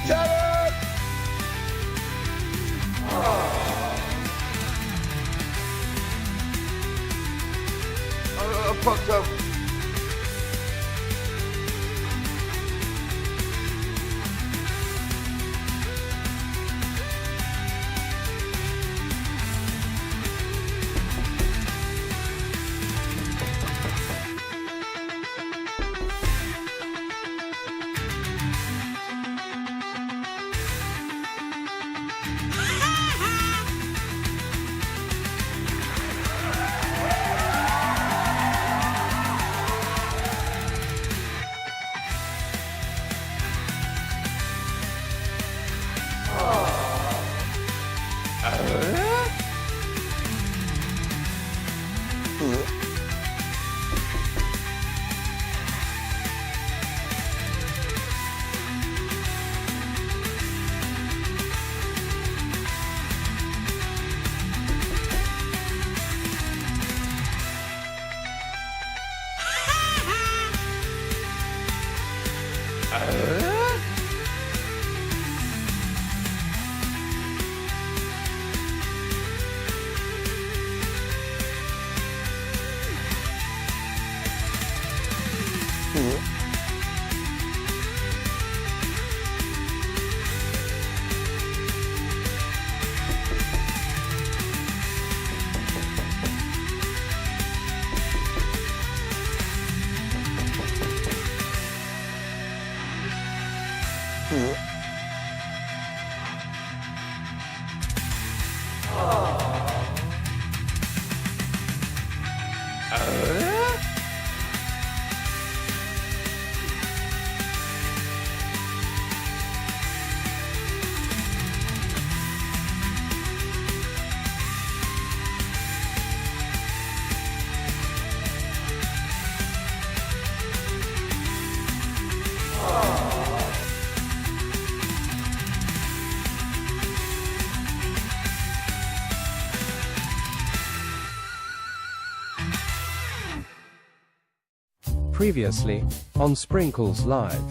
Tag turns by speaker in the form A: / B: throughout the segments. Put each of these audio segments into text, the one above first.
A: Shut up! I fucked up.
B: Previously, on Sprinkles Live.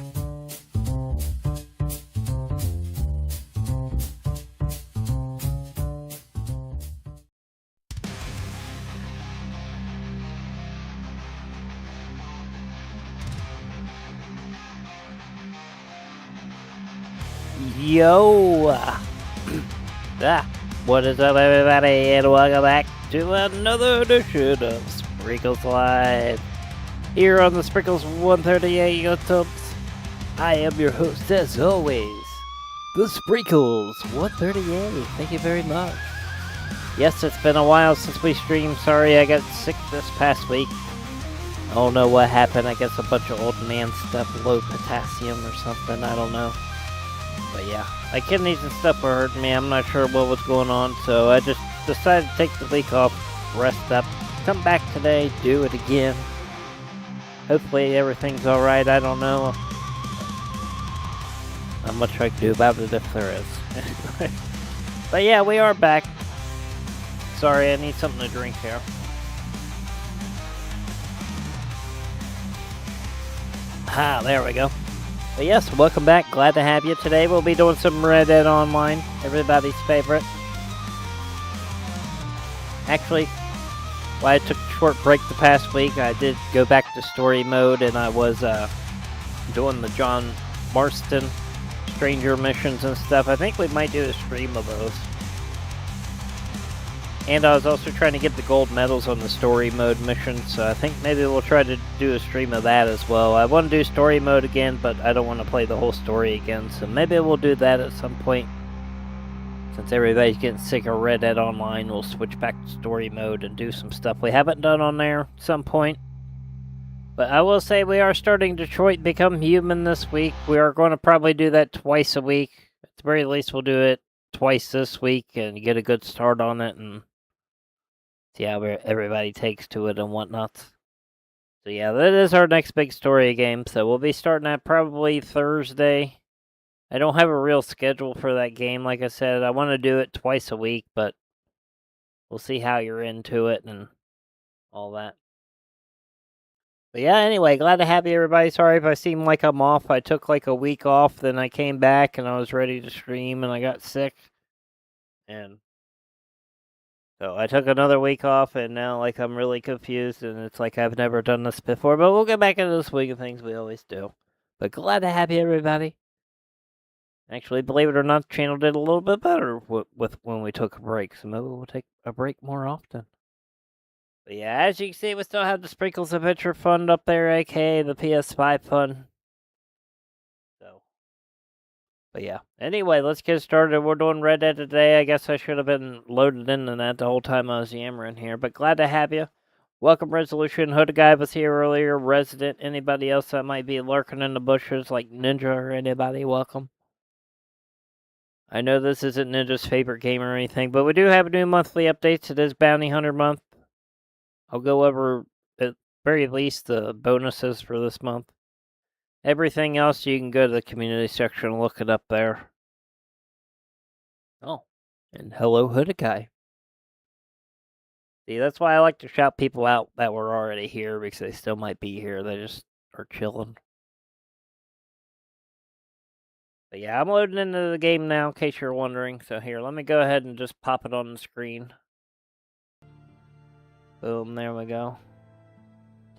C: Yo! What is up, everybody, and welcome back to another edition of Sprinkles Live. Here on the Sprinkles 138 YouTubes, I am your host, as always, the Sprinkles 138. Thank you very much. Yes, it's been a while since we streamed. Sorry, I got sick this past week. I don't know what happened. I guess a bunch of old man stuff, low potassium or something. I don't know. But yeah, my kidneys and stuff were hurting me. I'm not sure what was going on, so I just decided to take the week off, rest up, come back today, do it again. Hopefully everything's alright. I don't know. Not much I can do about it if there is. But yeah, we are back. Sorry, I need something to drink here. Ah, there we go. But yes, welcome back. Glad to have you. Today we'll be doing some Red Dead Online. Everybody's favorite. Actually, while I took a short break the past week, I did go back to story mode, and I was doing the John Marston Stranger missions and stuff. I think we might do a stream of those. And I was also trying to get the gold medals on the story mode mission, so I think maybe we'll try to do a stream of that as well. I want to do story mode again, but I don't want to play the whole story again, so maybe we'll do that at some point. Since everybody's getting sick of Red Dead Online, we'll switch back to story mode and do some stuff we haven't done on there at some point. But I will say we are starting Detroit Become Human this week. We are going to probably do that twice a week. At the very least, we'll do it twice this week and get a good start on it and see how everybody takes to it and whatnot. So yeah, that is our next big story game. So we'll be starting that probably Thursday. I don't have a real schedule for that game. Like I said, I want to do it twice a week, but we'll see how you're into it and all that. But yeah, anyway, glad to have you, everybody. Sorry if I seem like I'm off. I took like a week off, then I came back and I was ready to stream and I got sick. And so I took another week off, and now like I'm really confused, and it's like I've never done this before. But we'll get back into the swing of things we always do. But glad to have you, everybody. Actually, believe it or not, the channel did a little bit better with when we took a break, so maybe we'll take a break more often. But yeah, as you can see, we still have the Sprinkles Adventure Fund up there, aka the PS5 Fund. So, but yeah. Anyway, let's get started. We're doing Red Dead today. I guess I should have been loaded into that the whole time I was yammering here, but glad to have you. Welcome, Resolution. Hood Guy was here earlier. Resident. Anybody else that might be lurking in the bushes, like Ninja or anybody, welcome. I know this isn't Ninja's favorite game or anything, but we do have new monthly updates. It is Bounty Hunter month. I'll go over, at very least, the bonuses for this month. Everything else, you can go to the community section and look it up there. Oh, and hello, Hooded Guy. See, that's why I like to shout people out that were already here, because they still might be here. They just are chilling. But yeah, I'm loading into the game now, in case you're wondering. So here, let me go ahead and just pop it on the screen. Boom, there we go.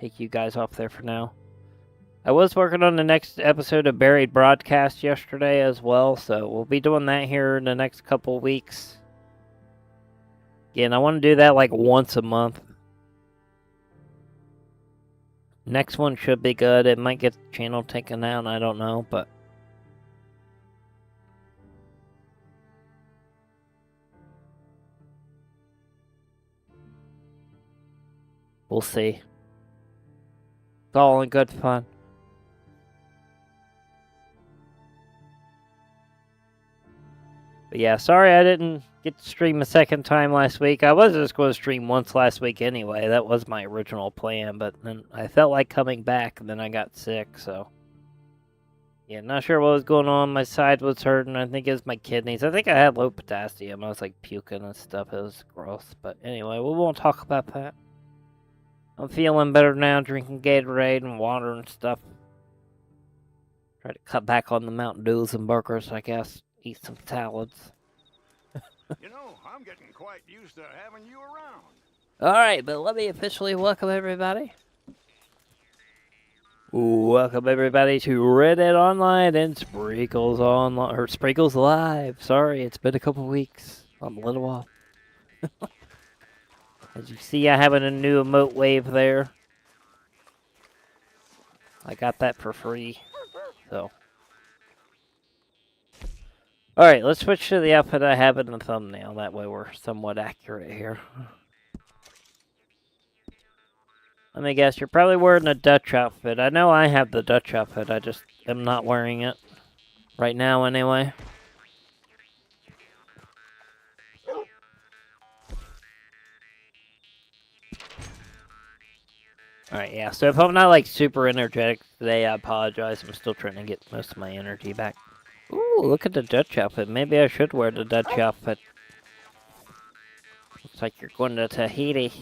C: Take you guys off there for now. I was working on the next episode of Buried Broadcast yesterday as well, so we'll be doing that here in the next couple weeks. Again, I want to do that like once a month. Next one should be good. It might get the channel taken down, I don't know, but we'll see. It's all in good fun. But yeah, sorry I didn't get to stream a second time last week. I was just going to stream once last week anyway. That was my original plan, but then I felt like coming back, and then I got sick, so. Yeah, not sure what was going on. My side was hurting. I think it was my kidneys. I think I had low potassium. I was like puking and stuff. It was gross. But anyway, we won't talk about that. I'm feeling better now, drinking Gatorade and water and stuff. Try to cut back on the Mountain Dews and burgers, I guess. Eat some salads.
A: You know, I'm getting quite used to having you around.
C: Alright, but let me officially welcome everybody. Welcome everybody to Red Dead Online and Sprinkles Online, or Sprinkles Live. Sorry, it's been a couple weeks. I'm a little off. As you see, I have a new emote wave there. I got that for free, so. Alright, let's switch to the outfit I have in the thumbnail. That way we're somewhat accurate here. Let me guess, you're probably wearing a Dutch outfit. I know I have the Dutch outfit, I just am not wearing it. Right now, anyway. Alright, yeah, so if I'm not, like, super energetic today, I apologize. I'm still trying to get most of my energy back. Ooh, look at the Dutch outfit. Maybe I should wear the Dutch outfit. Looks like you're going to Tahiti.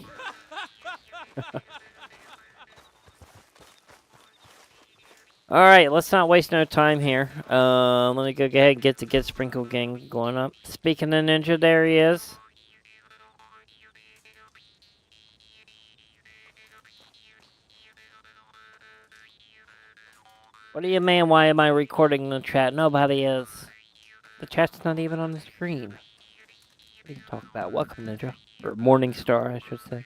C: Alright, let's not waste no time here. Let me go ahead and get the Get Sprinkled gang going up. Speaking of Ninja, there he is. What do you mean, why am I recording the chat? Nobody is. The chat's not even on the screen. What are you talking about? Welcome, Ninja. Or Morning Star, I should say.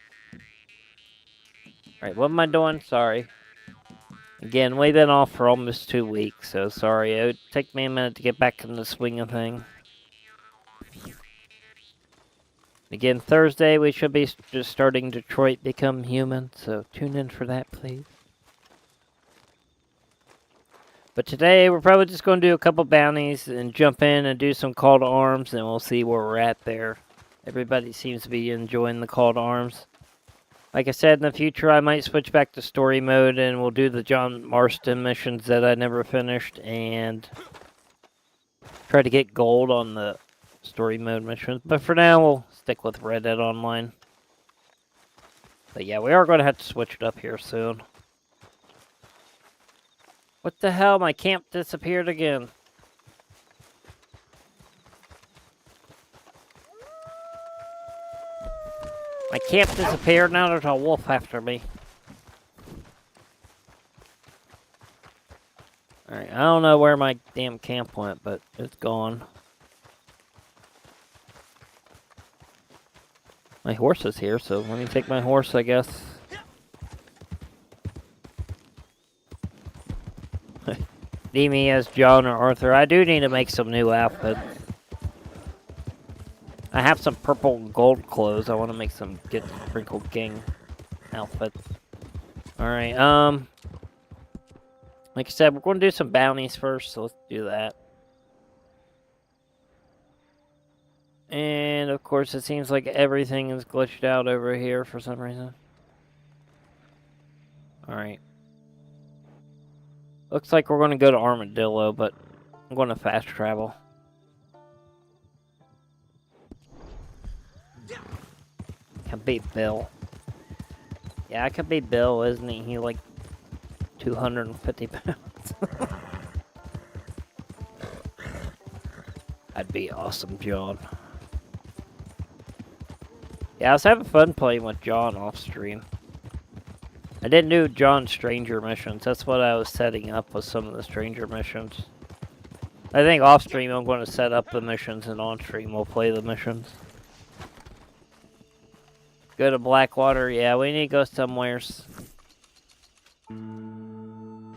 C: Alright, what am I doing? Sorry. Again, we've been off for almost 2 weeks, so sorry. It would take me a minute to get back in the swing of things. Again, Thursday, we should be just starting Detroit Become Human, so tune in for that, please. But today, we're probably just going to do a couple bounties and jump in and do some call to arms, and we'll see where we're at there. Everybody seems to be enjoying the call to arms. Like I said, in the future, I might switch back to story mode, and we'll do the John Marston missions that I never finished, and try to get gold on the story mode missions. But for now, we'll stick with Red Dead Online. But yeah, we are going to have to switch it up here soon. What the hell? My camp disappeared again. My camp disappeared, now there's a wolf after me. Alright, I don't know where my damn camp went, but it's gone. My horse is here, so let me take my horse, I guess. Need me as John or Arthur. I do need to make some new outfits. I have some purple and gold clothes. I want to make some GETSPRINKLED gang outfits. Alright, like I said, we're going to do some bounties first, so let's do that. And, of course, it seems like everything is glitched out over here for some reason. Alright. Looks like we're going to go to Armadillo, but I'm going to fast travel. Can beat Bill. Yeah, I could beat Bill, isn't he? He like 250 pounds. That'd be awesome, John. Yeah, I was having fun playing with John off stream. I didn't do John's stranger missions. That's what I was setting up with some of the stranger missions. I think off stream I'm going to set up the missions, and on stream we'll play the missions. Go to Blackwater. Yeah, we need to go somewheres. I'm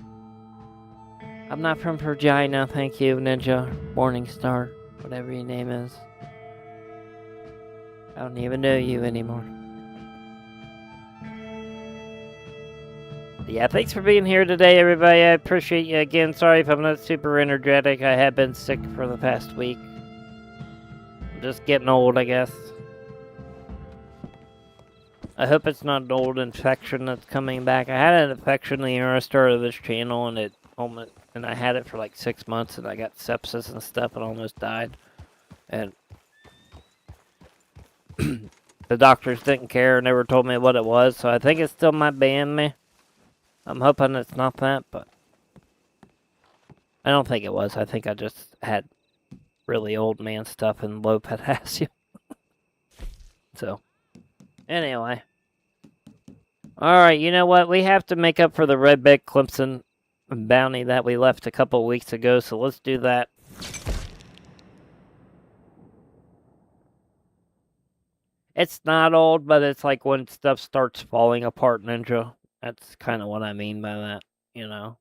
C: not from Virginia, thank you, Ninja. Morningstar, whatever your name is. I don't even know you anymore. Yeah, thanks for being here today, everybody. I appreciate you again. Sorry if I'm not super energetic. I have been sick for the past week. I'm just getting old, I guess. I hope it's not an old infection that's coming back. I had an infection the year I started this channel, and I had it for like 6 months, and I got sepsis and stuff, and almost died. And the doctors didn't care, never told me what it was, so I think it still might be in me. I'm hoping it's not that, but I don't think it was. I think I just had really old man stuff and low potassium. So, anyway. Alright, you know what? We have to make up for the Redback Clemson bounty that we left a couple weeks ago, so let's do that. It's not old, but it's like when stuff starts falling apart, Ninja. That's kind of what I mean by that, you know.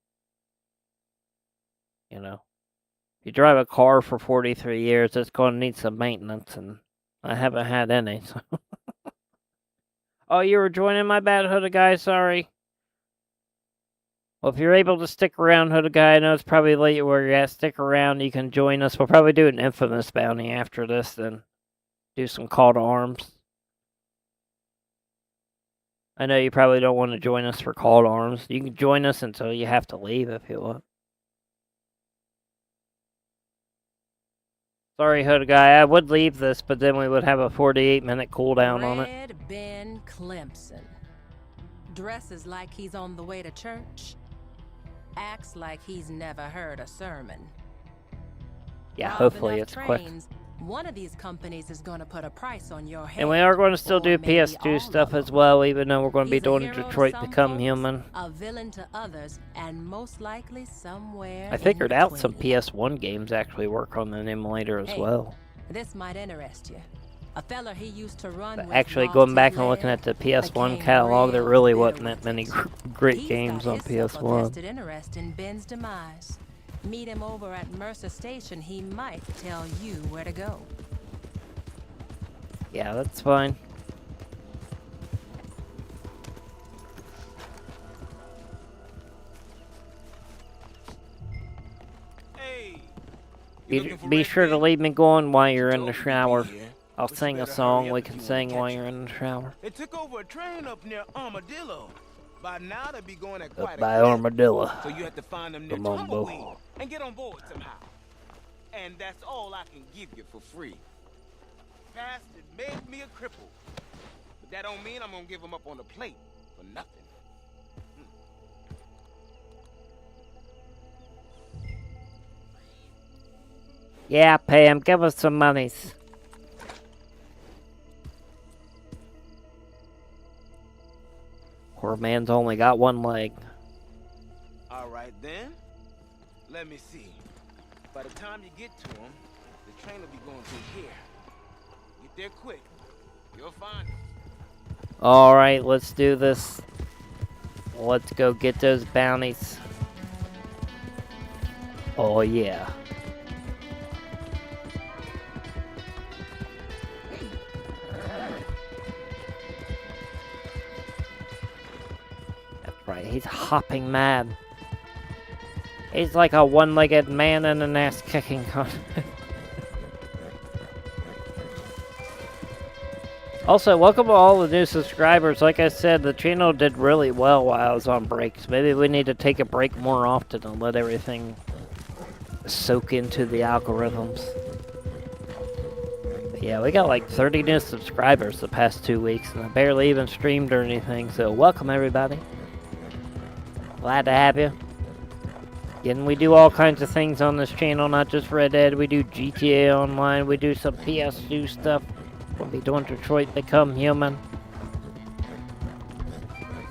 C: You know. You drive a car for 43 years, it's going to need some maintenance, and I haven't had any, so. Oh, you were joining my bad, Hooded Guy? Sorry. Well, if you're able to stick around, Hooded Guy, I know it's probably late where you're at. Stick around, you can join us. We'll probably do an infamous bounty after this, then do some call to arms. I know you probably don't want to join us for call to arms. You can join us until you have to leave if you want. Sorry, Hooded Guy, I would leave this, but then we would have a 48-minute cooldown on it.
D: Red Ben Clemson. Dresses like he's on the way to church. Acts like he's never heard a sermon.
C: Yeah, hopefully it's quick.
D: One of these companies is going to put a price on your head.
C: And we are going to still do PS2 stuff as well, even though we're going to be doing Detroit Become Human.
D: A villain to others, and most likely somewhere
C: I figured out some PS1 games actually work on the emulator as well.
D: This might interest you. A fella he used to run
C: But
D: with
C: actually,
D: lost
C: going
D: his
C: back and looking
D: leg,
C: at the PS1
D: became
C: catalog, there
D: real
C: really
D: bitter
C: wasn't that
D: with
C: many
D: it.
C: great
D: He's
C: games
D: got
C: on
D: himself a
C: PS1.
D: vested interest in Ben's demise. Meet him over at Mercer Station. He might tell you where to go.
C: Yeah, that's fine.
E: Hey,
C: Be sure to leave me going while you're in the shower. I'll sing a song we can sing while you're in the shower.
E: They took over a train up near Armadillo. By now they'd be going at quite
C: Up
E: a
C: by
E: clip.
C: Armadillo.
E: So you have to find them near
C: Come on, Bo.
E: Tumbleweed and get on board somehow. And that's all I can give you for free. Bastard made me a cripple. But that don't mean I'm gonna give him up on the plate for nothing.
C: Yeah, Pam, give us some monies. Poor man's only got one leg.
E: All right then. Let me see. By the time you get to him, the train will be going through here. Get there quick. You'll find him.
C: Alright, let's do this. Let's go get those bounties. Oh yeah. That's right, he's hopping mad. He's like a one-legged man in an ass-kicking contest. Also, welcome to all the new subscribers. Like I said, the channel did really well while I was on breaks. Maybe we need to take a break more often and let everything soak into the algorithms. But yeah, we got like 30 new subscribers the past 2 weeks, and I barely even streamed or anything, so welcome everybody. Glad to have you. Again, we do all kinds of things on this channel, not just Red Dead. We do GTA Online, we do some PS2 stuff. We'll be doing Detroit Become Human.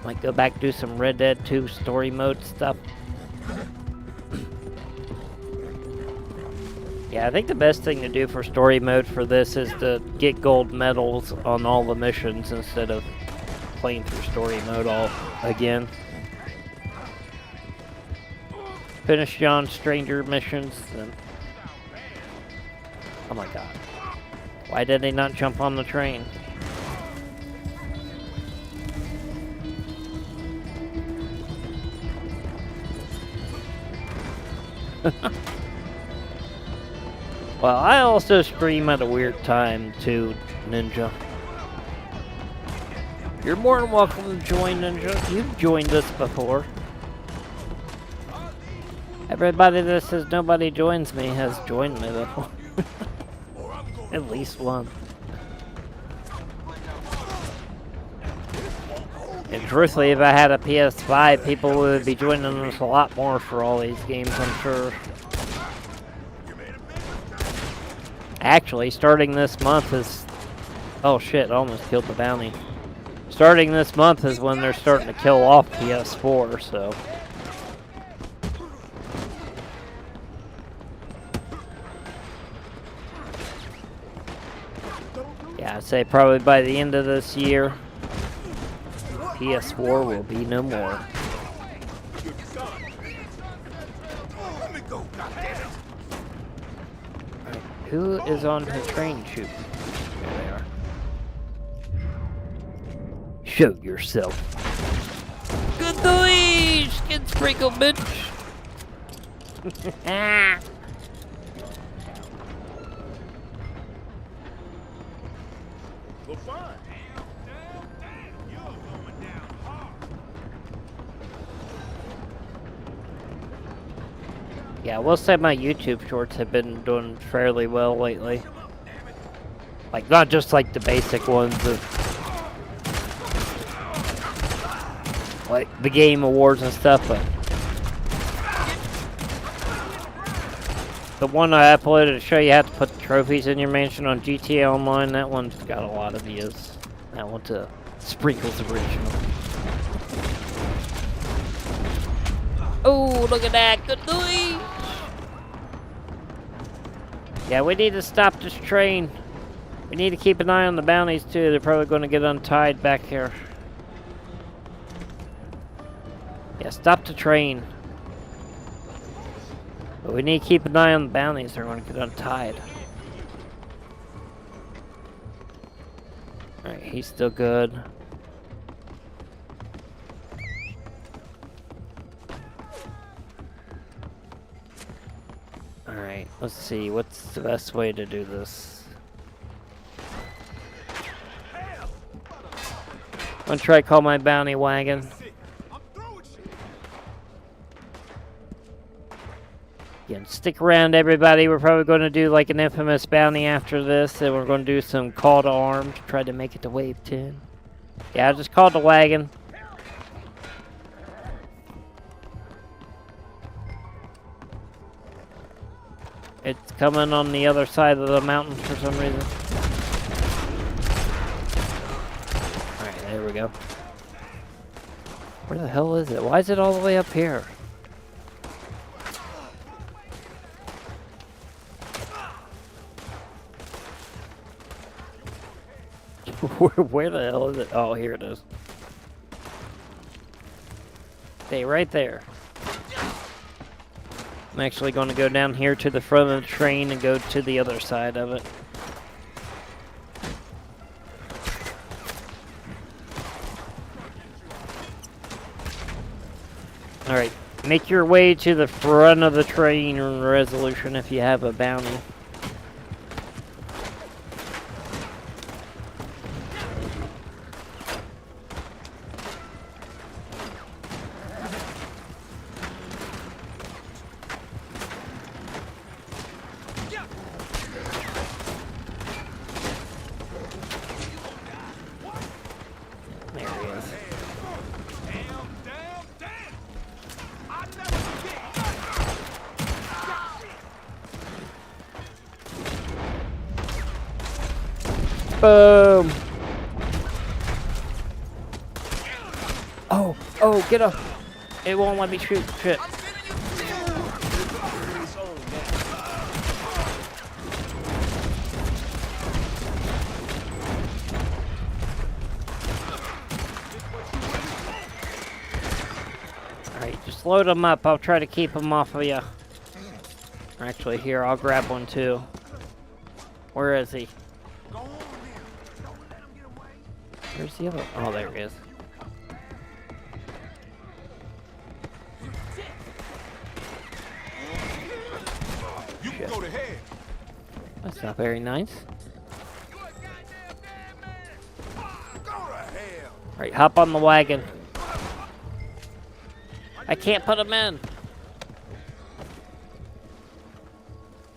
C: Might go back do some Red Dead 2 story mode stuff. Yeah, I think the best thing to do for story mode for this is to get gold medals on all the missions instead of playing through story mode all again. Finish John Stranger missions and... Oh my god. Why did they not jump on the train? Well, I also stream at a weird time too, Ninja. You're more than welcome to join, Ninja. You've joined us before. Everybody that says nobody joins me has joined me before. At least one. And truthfully, if I had a PS5, people would be joining us a lot more for all these games, I'm sure. Actually, starting this month is... Oh shit, I almost killed the bounty. Starting this month is when they're starting to kill off PS4, so... Yeah, I'd say probably by the end of this year, PS4 will be no more. Right, who is on her train shooting? There they are. Show yourself. Good noise! Get sprinkled, bitch! Ah! Yeah, I will say my YouTube shorts have been doing fairly well lately. Like, not just like the basic ones of like the game awards and stuff, but the one I uploaded to show you how to put the trophies in your mansion on GTA Online, that one's got a lot of views. That one's a Sprinkles original. Oh, look at that. Good noise. Yeah, we need to stop this train. We need to keep an eye on the bounties too. They're probably going to get untied back here. Yeah, stop the train. But we need to keep an eye on the bounties. They're going to get untied. Alright, he's still good. Alright, let's see. What's the best way to do this? I'm gonna try to call my bounty wagon. Again, stick around, everybody. We're probably going to do like an infamous bounty after this, and we're going to do some call to arms to try to make it to wave 10. Yeah, I just called the wagon. It's coming on the other side of the mountain for some reason. Alright, there we go. Where the hell is it? Why is it all the way up here? Where the hell is it? Oh, here it is. Stay right there. I'm actually going to go down here to the front of the train and go to the other side of it. Alright, make your way to the front of the train in Resolution if you have a bounty. Boom! Oh, get up! It won't let me shoot. Shit. Alright, just load them up. I'll try to keep them off of you. Actually, here, I'll grab one too. Where is he? Where's the other? Oh, there he is. Shit. That's not very nice. Alright, hop on the wagon. I can't put him in.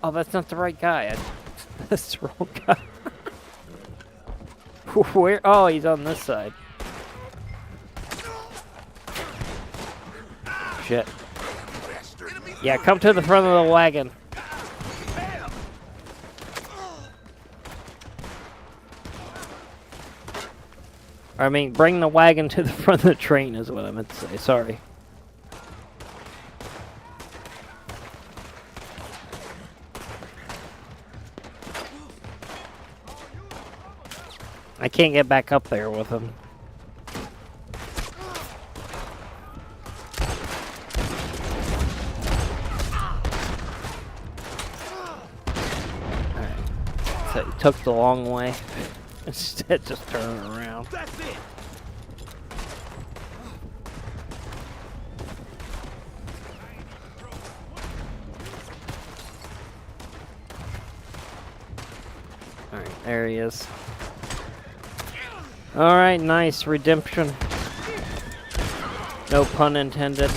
C: Oh, that's not the right guy. That's the wrong guy. Where? Oh, he's on this side. Shit. Yeah, come to the front of the wagon. I mean, bring the wagon to the front of the train is what I meant to say. Sorry. I can't get back up there with him. Alright. So he took the long way. Instead, just turning around. That's it. Alright, there he is. Alright, nice. Redemption. No pun intended.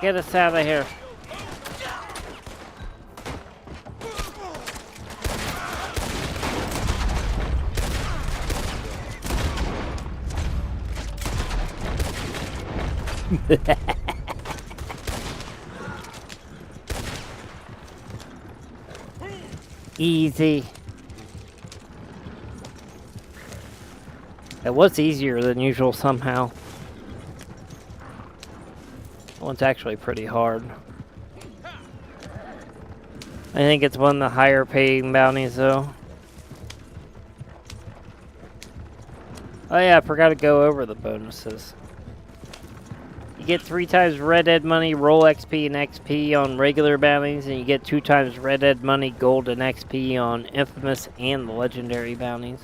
C: Get us out of here. Easy. It was easier than usual somehow. That one's actually pretty hard. I think it's one of the higher paying bounties though. Oh yeah, I forgot to go over the bonuses. You get 3 times Red Dead money, roll XP and XP on regular bounties, and you get 2 times Red Dead money, gold and XP on infamous and the legendary bounties.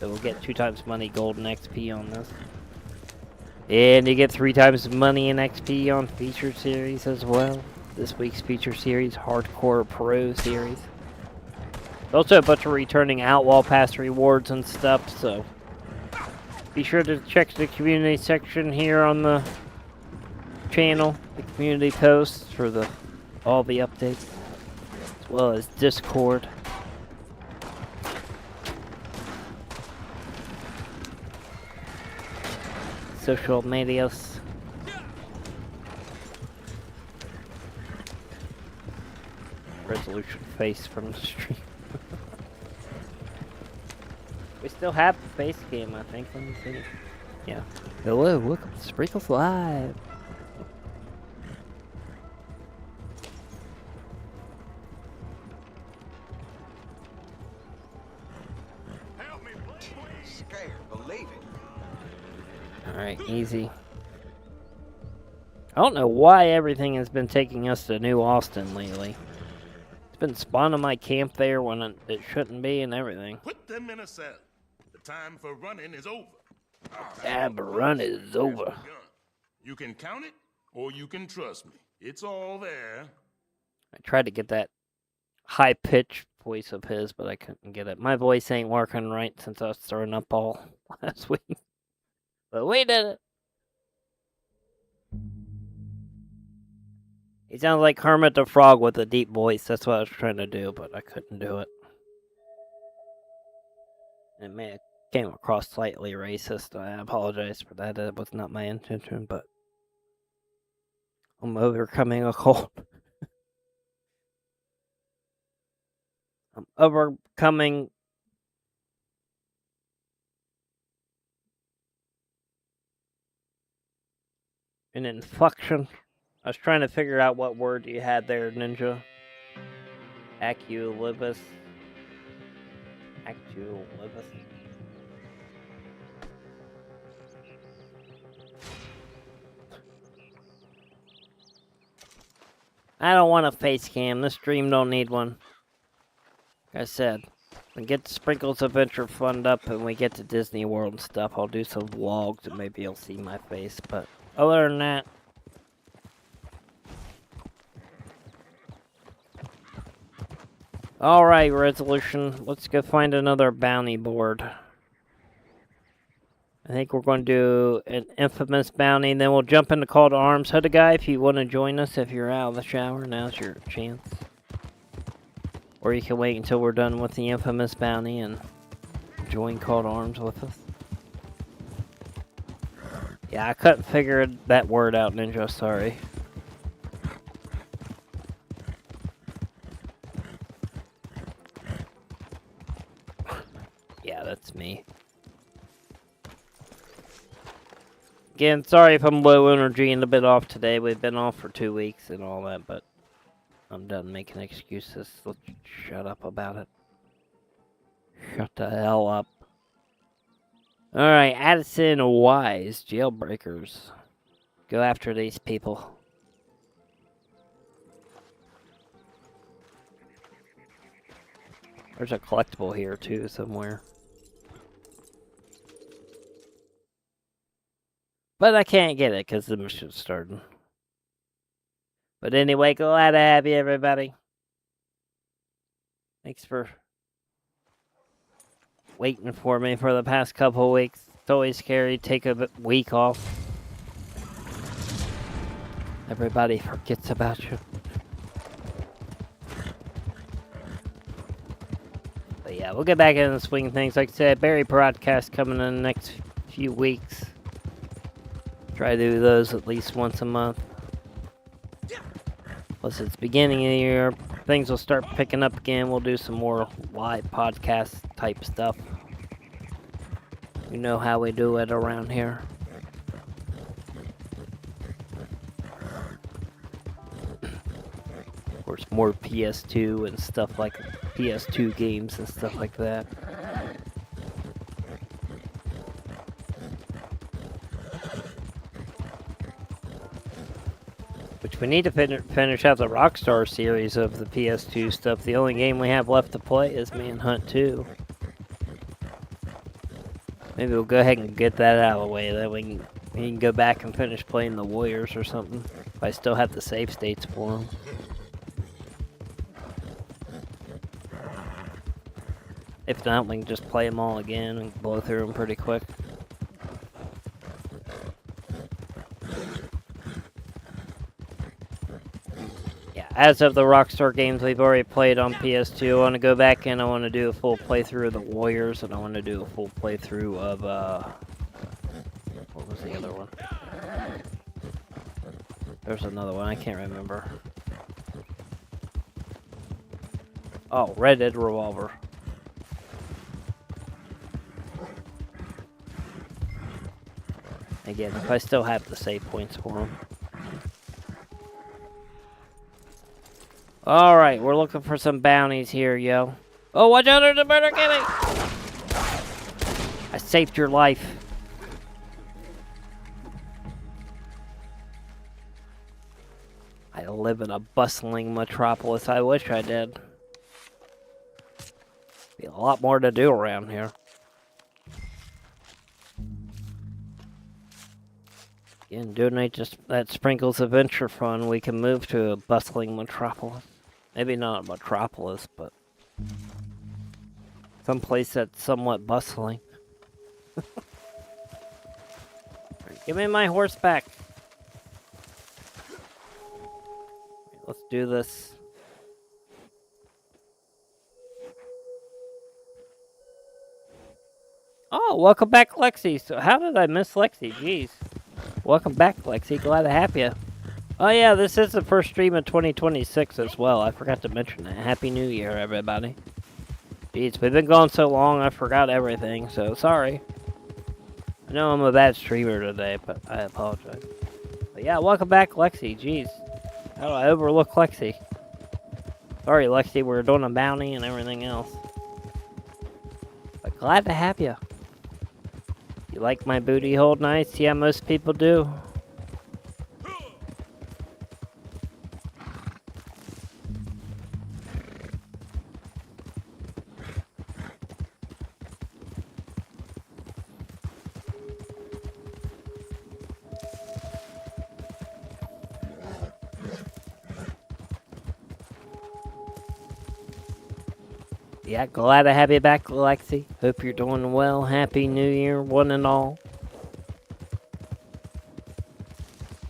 C: So we'll get 2 times money, gold and XP on this. And you get 3 times money and XP on feature series as well. This week's feature series, Hardcore Pro series. Also a bunch of returning Outlaw Pass rewards and stuff, so be sure to check the community section here on the channel, the community posts for all the updates, as well as Discord. Social medias. Resolution face from the stream. We still have the face cam, I think. Let me see. Yeah. Hello, welcome to Sprinkles Live.
A: Help me, please.
E: Scared, believe it.
C: Alright, easy. I don't know why everything has been taking us to New Austin lately. It's been spawning my camp there when it shouldn't be and everything.
F: Put them in a cell. The time for running is over.
C: Time to run is over.
F: You can count it, or you can trust me. It's all there.
C: I tried to get that high-pitched voice of his, but I couldn't get it. My voice ain't working right since I was throwing up all last week. But we did it. He sounds like Kermit the Frog with a deep voice. That's what I was trying to do, but I couldn't do it. It may have came across slightly racist. I apologize for that. It was not my intention, but I'm overcoming a cold. I'm overcoming an infection. I was trying to figure out what word you had there, Ninja. Aculibus. Aculibus. I don't want a face cam. This stream don't need one. Like I said, when get the Sprinkles Adventure Fund up and we get to Disney World and stuff, I'll do some vlogs and maybe you'll see my face. But other than that, alright, Resolution. Let's go find another bounty board. I think we're going to do an infamous bounty, and then we'll jump into Call to Arms. Huda guy, if you want to join us, if you're out of the shower, now's your chance. Or you can wait until we're done with the infamous bounty and join Call to Arms with us. Yeah, I couldn't figure that word out, Ninja, sorry. Yeah, that's me. Again, sorry if I'm low energy and a bit off today. We've been off for 2 weeks and all that, but I'm done making excuses. Let's shut up about it. Shut the hell up. Alright, Addison Wise, Jailbreakers. Go after these people. There's a collectible here too, somewhere. But I can't get it because the mission's starting. But anyway, glad to have you, everybody. Thanks for waiting for me for the past couple weeks. It's always scary to take a week off. Everybody forgets about you. But yeah, we'll get back into the swing of things. Like I said, Barry broadcast coming in the next few weeks. Try to do those at least once a month. Plus it's beginning of the year. things will start picking up again, we'll do some more live podcast type stuff. You know how we do it around here. Of course, more PS2 and stuff like PS2 games and stuff like that. Which we need to finish out the Rockstar series of the PS2 stuff. The only game we have left to play is Manhunt 2. Maybe we'll go ahead and get that out of the way. That we can go back and finish playing the Warriors or something. If I still have the save states for them. If not, we can just play them all again and blow through them pretty quick. Yeah, as of the Rockstar games we've already played on PS2, I want to go back and I want to do a full playthrough of the Warriors, and I want to do a full playthrough of, what was the other one? There's another one, I can't remember. Oh, Red Dead Revolver. Again, if I still have the save points for them. Alright, we're looking for some bounties here, yo. Oh, watch out, there's a murder kitty! I saved your life. I live in a bustling metropolis. I wish I did. Be a lot more to do around here. And donate just that Sprinkles Adventure Fund, we can move to a bustling metropolis. Maybe not a metropolis, but someplace that's somewhat bustling. Right, give me my horse back. Let's do this. Oh, welcome back, Lexi. So how did I miss Lexi? Jeez. Welcome back, Lexi. Glad to have you. Oh yeah, this is the first stream of 2026 as well. I forgot to mention that. Happy New Year, everybody. Jeez, we've been gone so long, I forgot everything, so sorry. I know I'm a bad streamer today, but I apologize. But yeah, welcome back, Lexi. Jeez. How do I overlook Lexi? Sorry, Lexi, we're doing a bounty and everything else. But glad to have you. You like my booty hole nice? Yeah, most people do. Yeah, glad to have you back, Lexi. Hope you're doing well. Happy New Year, one and all.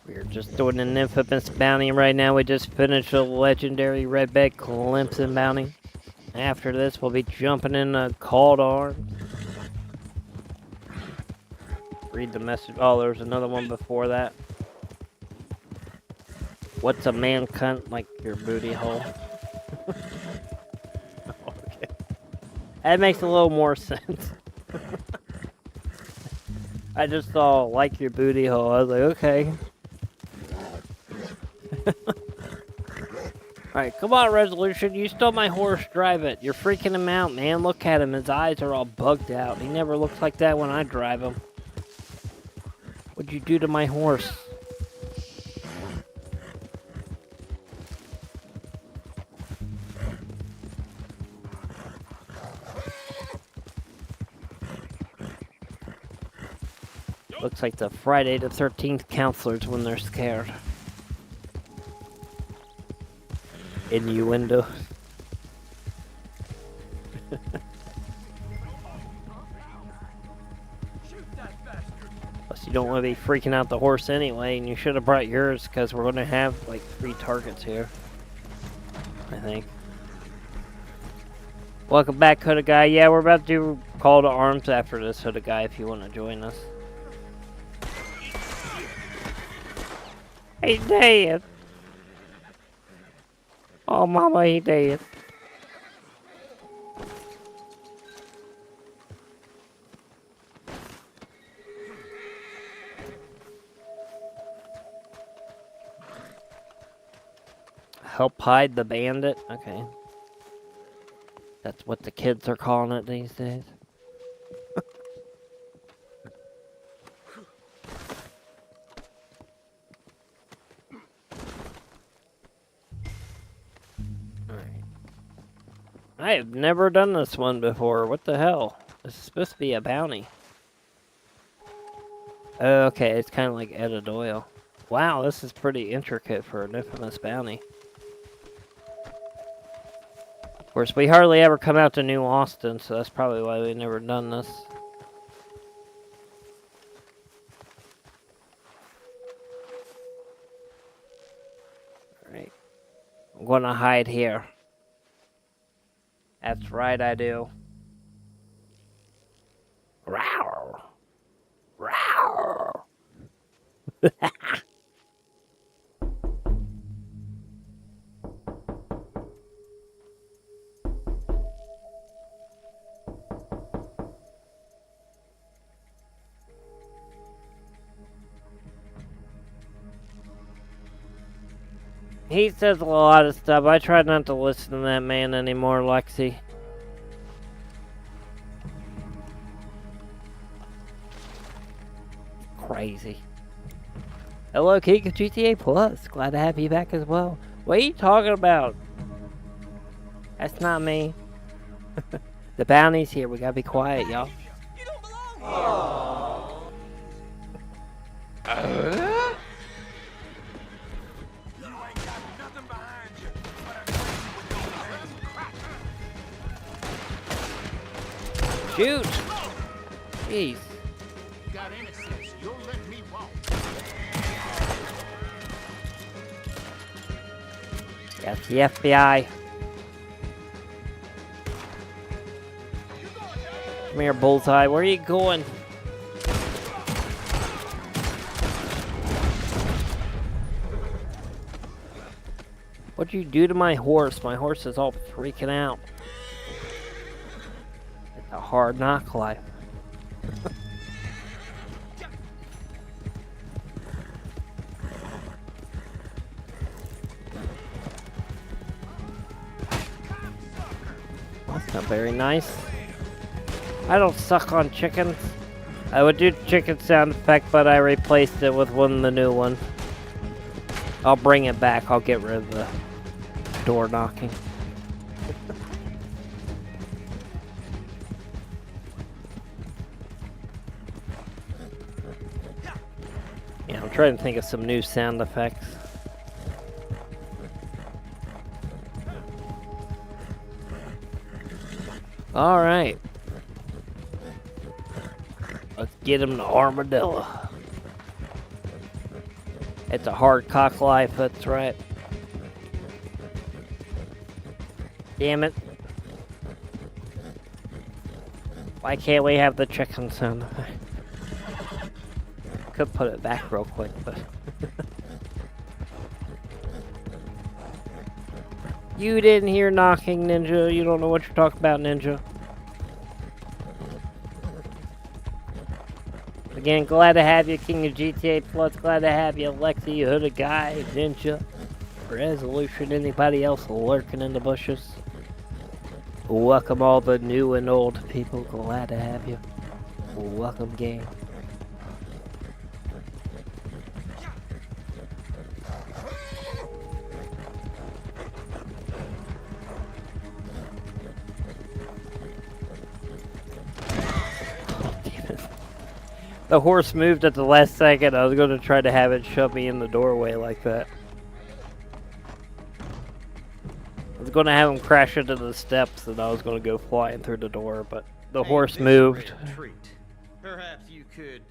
C: We're just doing an infamous bounty right now. We just finished a legendary Redback Clemson bounty. After this, we'll be jumping in a call to arms. Read the message. Oh, there's another one before that. What's a man cunt like your booty hole? That makes a little more sense. I just saw, like your booty hole. I was like, okay. Alright, come on, Resolution. You stole my horse. Drive it. You're freaking him out, man. Look at him. His eyes are all bugged out. He never looks like that when I drive him. What'd you do to my horse? Looks like the Friday the 13th counselors when they're scared. Innuendo. Plus, you don't want to be freaking out the horse anyway, and you should have brought yours because we're going to have like 3 targets here. I think. Welcome back, Hooded Guy. Yeah, we're about to do call to arms after this, Hooded Guy, if you want to join us. Hey, Dad. Oh, mama, he dead. Help hide the bandit? Okay. That's what the kids are calling it these days. I have never done this one before. What the hell? This is supposed to be a bounty. Okay, it's kind of like Ed Doyle. Wow, this is pretty intricate for an infamous bounty. Of course, we hardly ever come out to New Austin, so that's probably why we've never done this. Alright. I'm gonna hide here. That's right, I do. Row! Row! He says a lot of stuff. I try not to listen to that man anymore, Lexi. Crazy. Hello, King of GTA Plus. Glad to have you back as well. What are you talking about? That's not me. The bounty's here. We gotta be quiet, y'all.
E: You don't belong here. You ain't got nothing behind you but a crazy with your hands.
C: Shoot! Jeez.
A: Got innocence. You'll let me walk.
C: That's the FBI. Come here, Bullseye. Where are you going? What'd you do to my horse? My horse is all freaking out. It's a hard knock life. That's not very nice. I don't suck on chickens. I would do chicken sound effect, but I replaced it with one of the new ones. I'll bring it back. I'll get rid of the door knocking. Yeah, I'm trying to think of some new sound effects. Alright. Let's get him to Armadillo. It's a hard cock life, that's right. Damn it. Why can't we have the chicken sound effect? Could put it back real quick, but... You didn't hear knocking, Ninja. You don't know what you're talking about, Ninja. Again, glad to have you, King of GTA Plus. Glad to have you, Lexi, Hooded Guy, Ninja, Resolution, anybody else lurking in the bushes. Welcome all the new and old people. Glad to have you. Welcome, gang. The horse moved at the last second. I was going to try to have it shove me in the doorway like that. I was going to have him crash into the steps and I was going to go flying through the door, but the horse moved.
G: Perhaps you could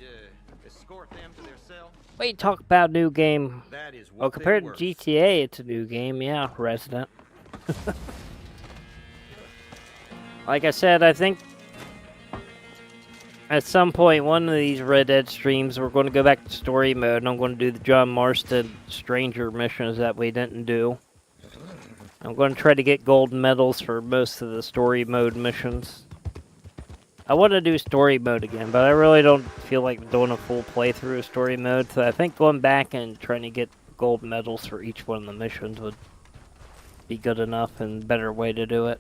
G: escort them to their cell.
C: Wait, talk about new game.
G: That is
C: Oh,
G: what
C: compared to GTA, it's a new game. Yeah, Resident. Like I said, I think at some point, one of these Red Dead streams, we're going to go back to story mode, and I'm going to do the John Marston Stranger missions that we didn't do. I'm going to try to get gold medals for most of the story mode missions. I want to do story mode again, but I really don't feel like doing a full playthrough of story mode, so I think going back and trying to get gold medals for each one of the missions would be good enough and better way to do it.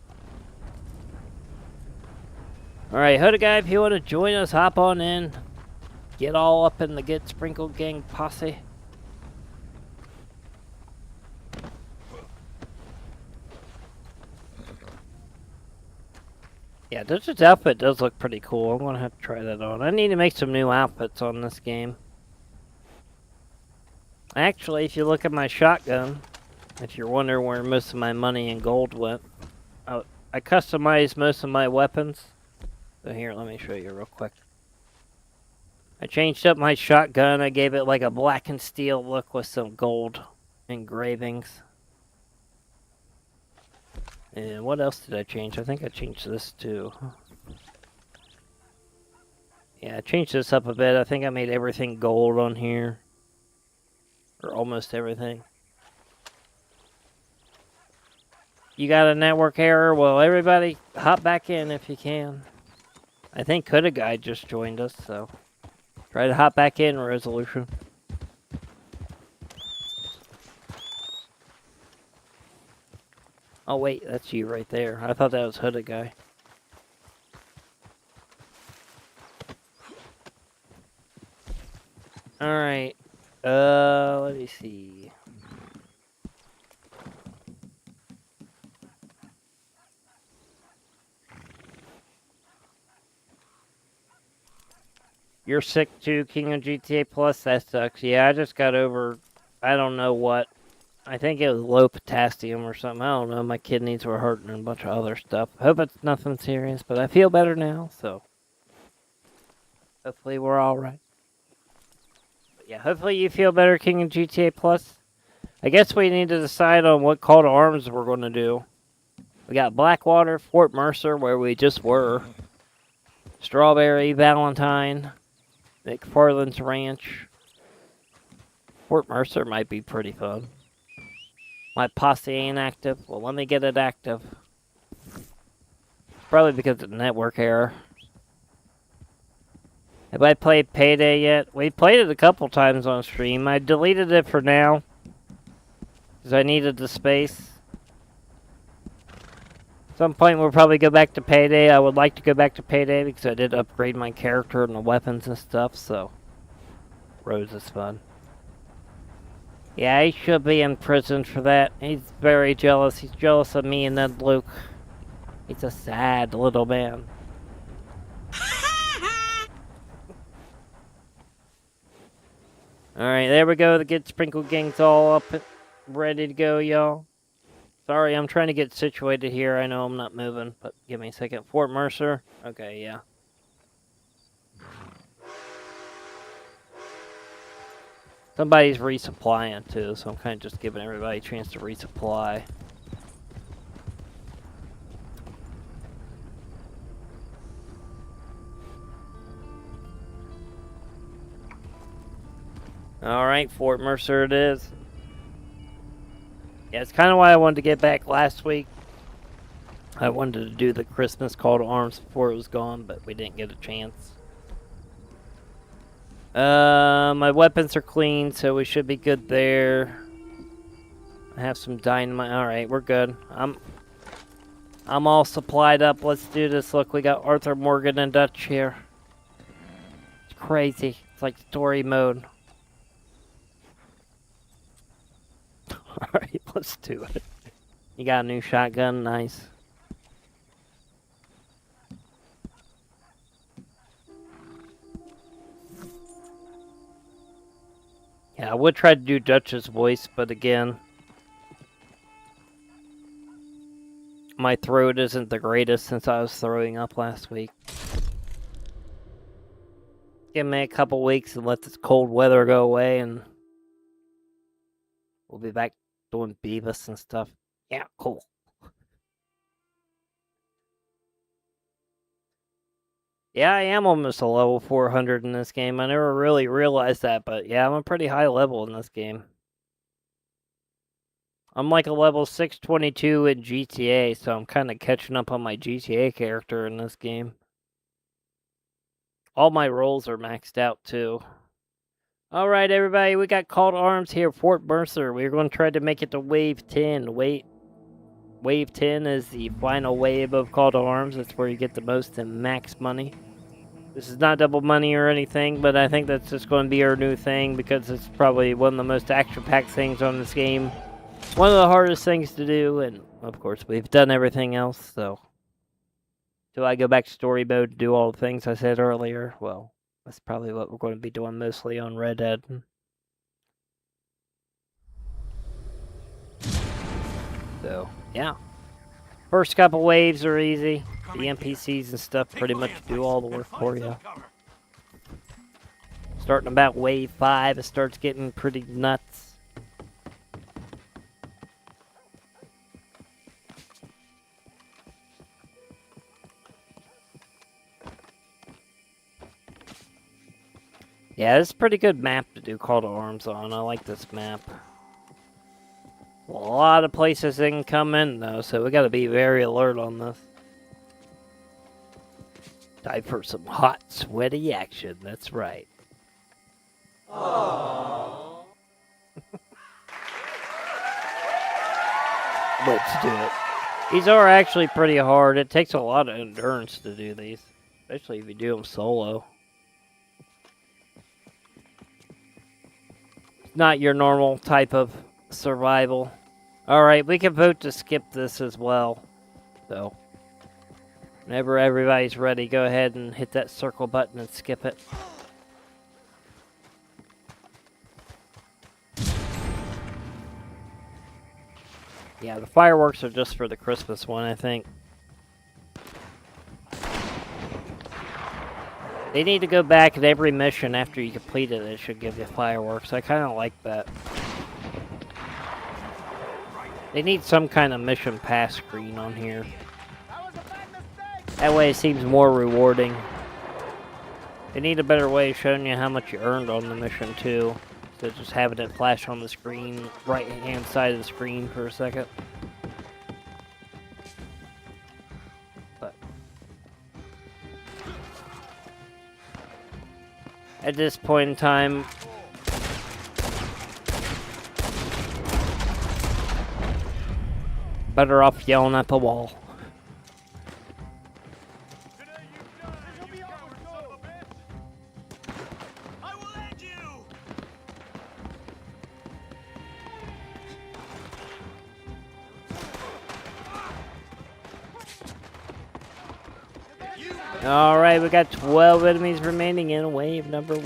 C: Alright, Hooded Guy, if you want to join us, hop on in. Get all up in the Get Sprinkled Gang posse. Yeah, Dutch's outfit does look pretty cool. I'm going to have to try that on. I need to make some new outfits on this game. Actually, if you look at my shotgun, if you're wondering where most of my money and gold went, I customized most of my weapons. So here, let me show you real quick. I changed up my shotgun. I gave it like a black and steel look with some gold engravings. And what else did I change? I think I changed this too. Yeah, I changed this up a bit. I think I made everything gold on here. Or almost everything. You got a network error? Well, everybody, hop back in if you can. I think Hooded Guy just joined us, so try to hop back in, Resolution. Oh wait, that's you right there. I thought that was Hooded Guy. Alright. Let me see. You're sick too, King of GTA Plus? That sucks. Yeah, I just got over, I don't know what. I think it was low potassium or something. I don't know. My kidneys were hurting and a bunch of other stuff. Hope it's nothing serious, but I feel better now, so hopefully we're all right. But yeah, hopefully you feel better, King of GTA Plus. I guess we need to decide on what call to arms we're going to do. We got Blackwater, Fort Mercer, where we just were. Strawberry, Valentine, McFarland's Ranch. Fort Mercer might be pretty fun. My posse ain't active. Well, let me get it active. Probably because of the network error. Have I played Payday yet? We played it a couple times on stream. I deleted it for now. Because I needed the space. At some point we'll probably go back to Payday. I would like to go back to Payday because I did upgrade my character and the weapons and stuff, so Rose is fun. Yeah, he should be in prison for that. He's very jealous. He's jealous of me and then Luke. He's a sad little man. Alright, there we go. The Get Sprinkled Gang's all up, ready to go, y'all. Sorry, I'm trying to get situated here. I know I'm not moving, but give me a second. Fort Mercer. Okay, yeah. Somebody's resupplying too, so I'm kind of just giving everybody a chance to resupply. Alright, Fort Mercer it is. Yeah, it's kind of why I wanted to get back last week. I wanted to do the Christmas call to arms before it was gone, but we didn't get a chance. My weapons are clean, so we should be good there. I have some dynamite. Alright, we're good. I'm all supplied up. Let's do this. Look, we got Arthur Morgan and Dutch here. It's crazy. It's like story mode. Alright, let's do it. You got a new shotgun? Nice. Yeah, I would try to do Dutch's voice, but again, my throat isn't the greatest since I was throwing up last week. Give me a couple weeks and let this cold weather go away, and we'll be back doing Beavis and stuff. Yeah, cool. Yeah, I am almost a level 400 in this game. I never really realized that, but yeah, I'm a pretty high level in this game. I'm like a level 622 in GTA, so I'm kind of catching up on my GTA character in this game. All my roles are maxed out, too. Alright, everybody, we got Call to Arms here, Fort Mercer. We're going to try to make it to Wave 10. Wave 10 is the final wave of Call to Arms. That's where you get the most and max money. This is not double money or anything, but I think that's just going to be our new thing because it's probably one of the most action-packed things on this game. One of the hardest things to do, and of course we've done everything else, so... Till I go back to story mode to do all the things I said earlier, well, that's probably what we're going to be doing mostly on Red Dead. So, yeah. First couple waves are easy. The NPCs and stuff pretty much do all the work for you. Starting about wave 5, it starts getting pretty nuts. Yeah, this is a pretty good map to do Call to Arms on. I like this map. A lot of places they can come in, though, so we gotta be very alert on this. Time for some hot, sweaty action, that's right. Aww. Let's do it. These are actually pretty hard. It takes a lot of endurance to do these, especially if you do them solo. Not your normal type of survival. Alright, we can vote to skip this as well. So, whenever everybody's ready, go ahead and hit that circle button and skip it. Yeah, the fireworks are just for the Christmas one, I think. They need to go back at every mission after you complete it. It should give you fireworks. I kind of like that. They need some kind of mission pass screen on here. That way it seems more rewarding. They need a better way of showing you how much you earned on the mission too. So just having it flash on the screen, right hand side of the screen for a second. At this point in time, better off yelling at the wall. Alright, we got 12 enemies remaining in wave number 1.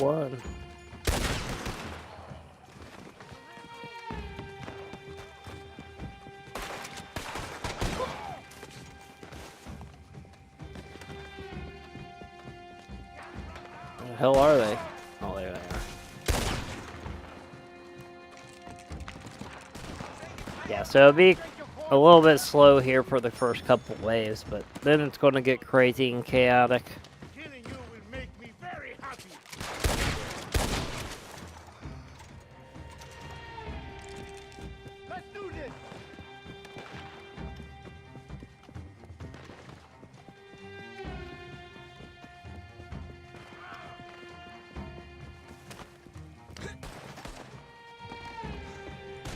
C: Where the hell are they? Oh, there they are. Yeah, so it'll be a little bit slow here for the first couple waves, but then it's going to get crazy and chaotic.
A: Killing you will make me very happy. Let's do this.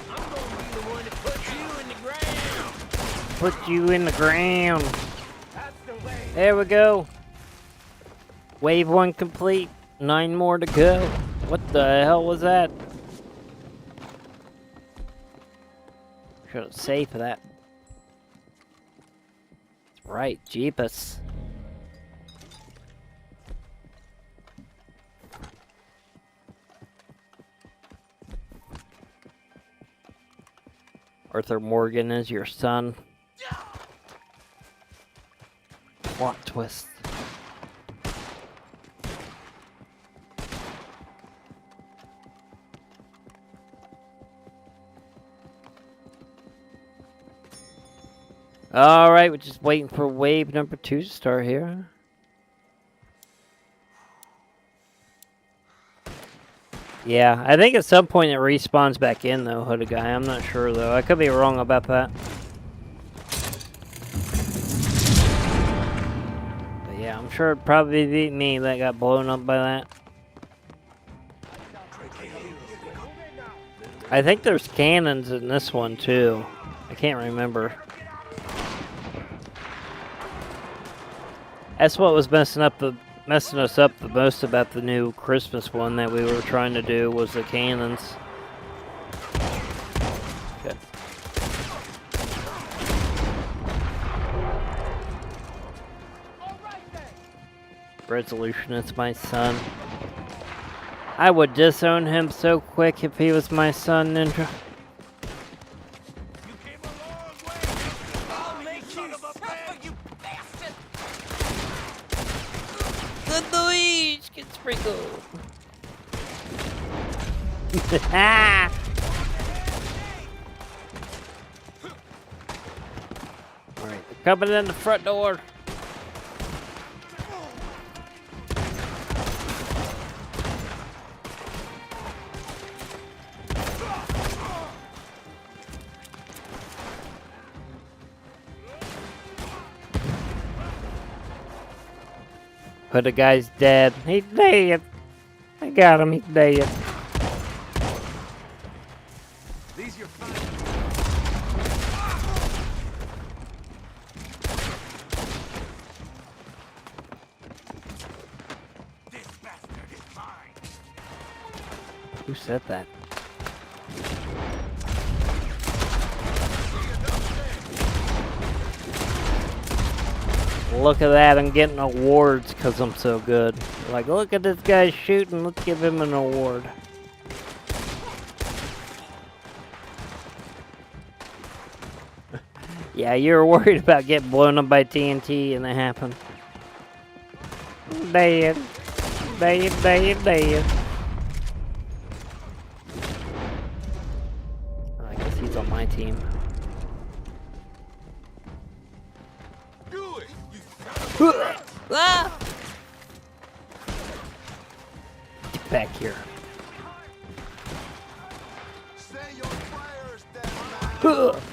E: I'm gonna be the one that puts you in the ground.
C: Put you in the ground.
A: That's the way.
C: There we go. Wave 1 complete. 9 more to go. What the hell was that? Should have saved that. That's right, Jeepus. Arthur Morgan is your son. Plot twist. Alright, we're just waiting for wave number 2 to start here. Yeah, I think at some point it respawns back in though, hooded guy. I'm not sure though. I could be wrong about that. But yeah, I'm sure it'd probably be me that got blown up by that. I think there's cannons in this one too. I can't remember. That's what was messing us up the most about the new Christmas one that we were trying to do was the cannons. Okay. Resolution, it's my son. I would disown him so quick if he was my son, Ninja.
A: You came a long way. I'll make you suffer, you bastard.
C: Good Luigi gets sprinkled. Alright, they're coming in the front door. But the guy's dead. He's dead. I got him. He's dead.
A: These your fun. This bastard is mine.
C: Who said that? Look at that, I'm getting awards because I'm so good. Like, look at this guy shooting, let's give him an award. Yeah, you were worried about getting blown up by TNT and it happened. Dead. Dead, dead, dead. I guess he's on my team. Ah! Get back here.
A: Say your prayers, dead man.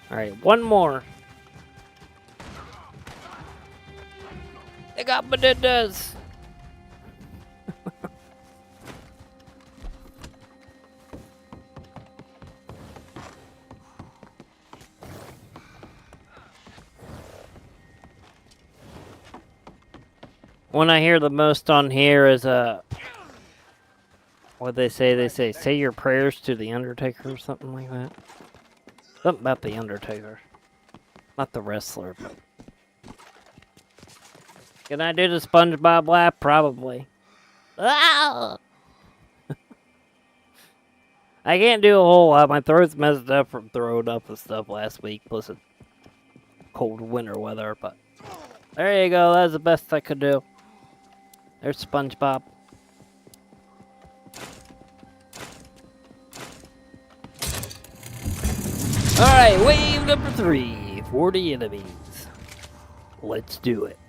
C: Alright, one more. They got bananas. One I hear the most on here is what they say? Say your prayers to the Undertaker or something like that. Something about the Undertaker. Not the wrestler, but... Can I do the SpongeBob laugh? Probably. Ah! I can't do a whole lot. My throat's messed up from throwing up and stuff last week, plus it's cold winter weather, but... There you go, that's the best I could do. There's SpongeBob. Alright, wave number 3. 40 enemies. Let's do it.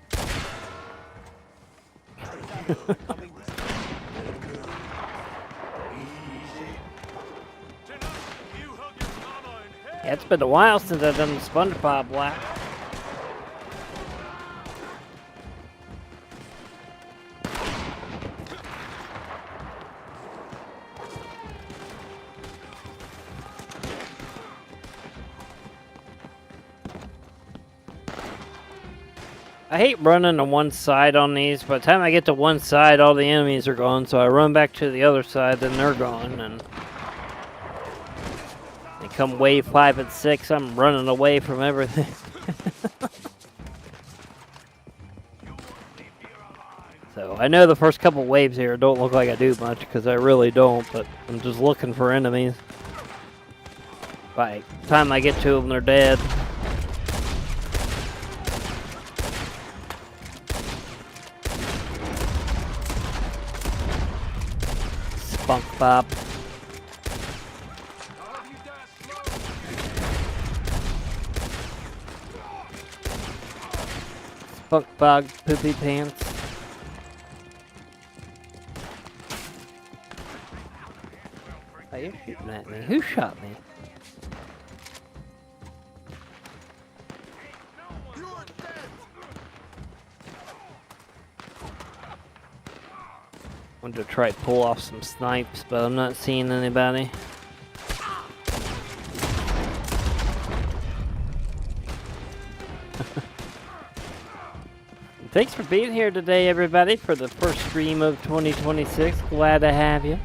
C: Yeah, it's been a while since I've done the SpongeBob lap. I hate running to one side on these. By the time I get to one side, all the enemies are gone, so I run back to the other side, then they're gone, and they come wave 5 and 6, I'm running away from everything. So I know the first couple waves here don't look like I do much, because I really don't, but I'm just looking for enemies. By the time I get to them, they're dead. SpongeBob. Fuck bog poopy pants. Oh, you're shooting at me. Who shot me? Wanted to try to pull off some snipes, but I'm not seeing anybody. Thanks for being here today, everybody, for the first stream of 2026. Glad to have you.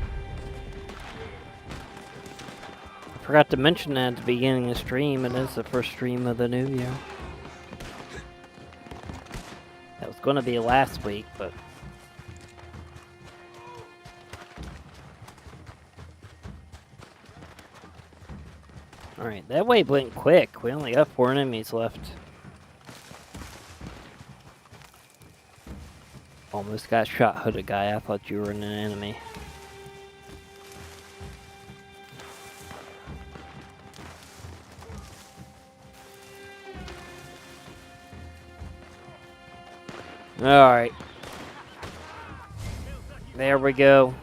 C: Forgot to mention that at the beginning of the stream. It is the first stream of the new year. That was going to be last week, but... Alright, that wave went quick. We only got 4 enemies left. Almost got shot, hooded guy. I thought you were an enemy. Alright. There we go.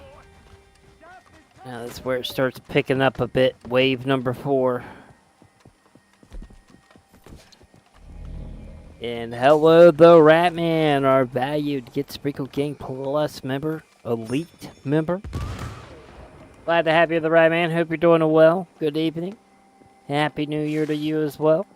C: Now that's where it starts picking up a bit. Wave number 4. And hello, the Ratman, our valued Get Sprinkled Gang Plus member, elite member. Glad to have you, the Ratman. Hope you're doing well. Good evening. Happy New Year to you as well.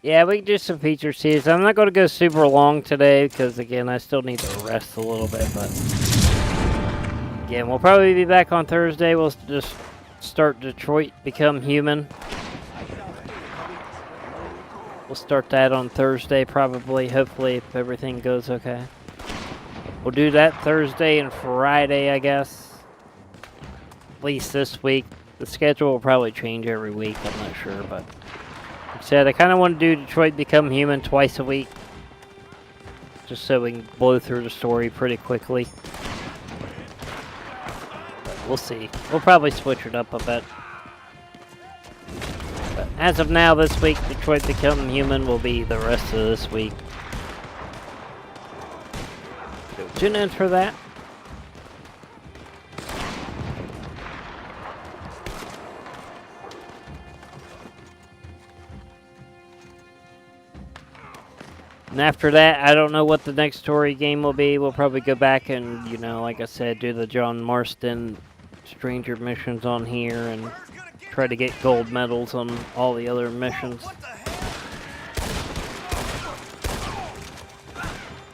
C: Yeah, we can do some feature series. I'm not going to go super long today because, again, I still need to rest a little bit. But again, we'll probably be back on Thursday. We'll just start Detroit Become Human. We'll start that on Thursday probably, hopefully, if everything goes okay. We'll do that Thursday and Friday, I guess. At least this week. The schedule will probably change every week, I'm not sure, but... Like I said, I kind of want to do Detroit Become Human twice a week. Just so we can blow through the story pretty quickly. But we'll see. We'll probably switch it up a bit. But as of now, this week, Detroit Become Human will be the rest of this week. So tune in for that. And after that, I don't know what the next story game will be. We'll probably go back and, you know, like I said, do the John Marston Stranger missions on here and try to get gold medals on all the other missions.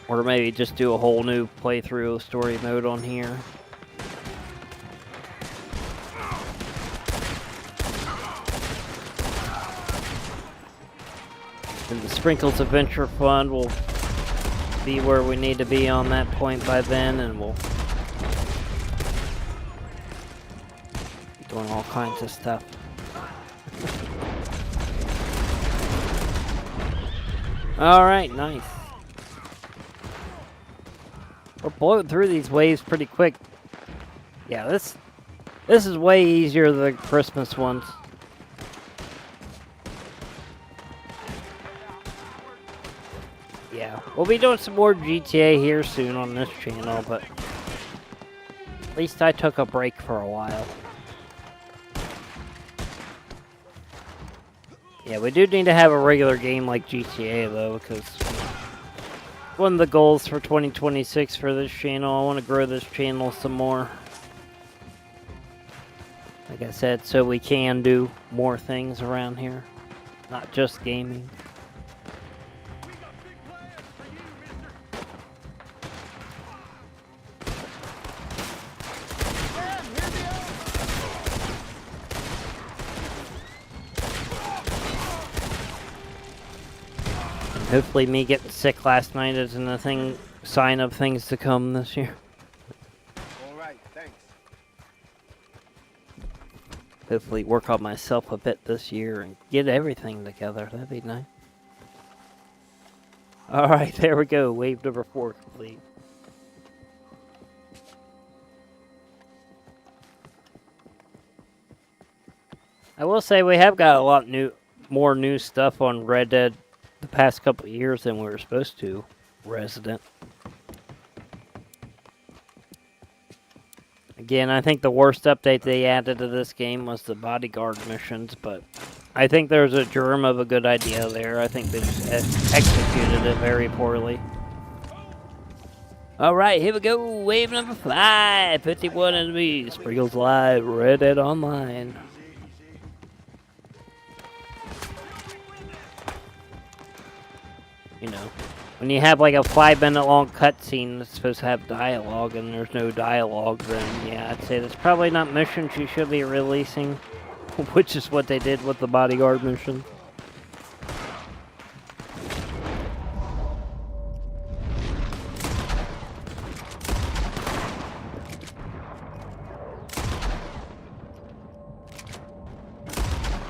C: Or maybe just do a whole new playthrough story mode on here. And the Sprinkles Adventure Fund will be where we need to be on that point by then, and we'll be doing all kinds of stuff. Alright, nice. We're blowing through these waves pretty quick. Yeah, this is way easier than the Christmas ones. Yeah, we'll be doing some more GTA here soon on this channel, but at least I took a break for a while. Yeah, we do need to have a regular game like GTA though, because one of the goals for 2026 for this channel, I want to grow this channel some more. Like I said, so we can do more things around here, not just gaming. Hopefully me getting sick last night isn't a sign of things to come this year.
E: All right, thanks.
C: Hopefully work on myself a bit this year and get everything together. That'd be nice. Alright, there we go. Wave number 4 complete. I will say we have got a lot more new stuff on Red Dead the past couple of years than we were supposed to. Resident. Again, I think the worst update they added to this game was the bodyguard missions, but I think there's a germ of a good idea there. I think they just executed it very poorly. Alright, here we go. Wave number 5. 51 enemies. Sprinkles Live. Red Dead Online. You know, when you have like a 5-minute long cutscene that's supposed to have dialogue and there's no dialogue, then yeah, I'd say that's probably not missions you should be releasing, which is what they did with the bodyguard mission.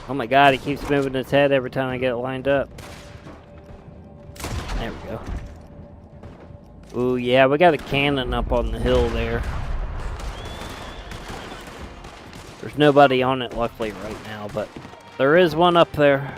C: Oh my god, he keeps moving his head every time I get it lined up. There we go. Ooh, yeah, we got a cannon up on the hill there. There's nobody on it, luckily, right now, but there is one up there.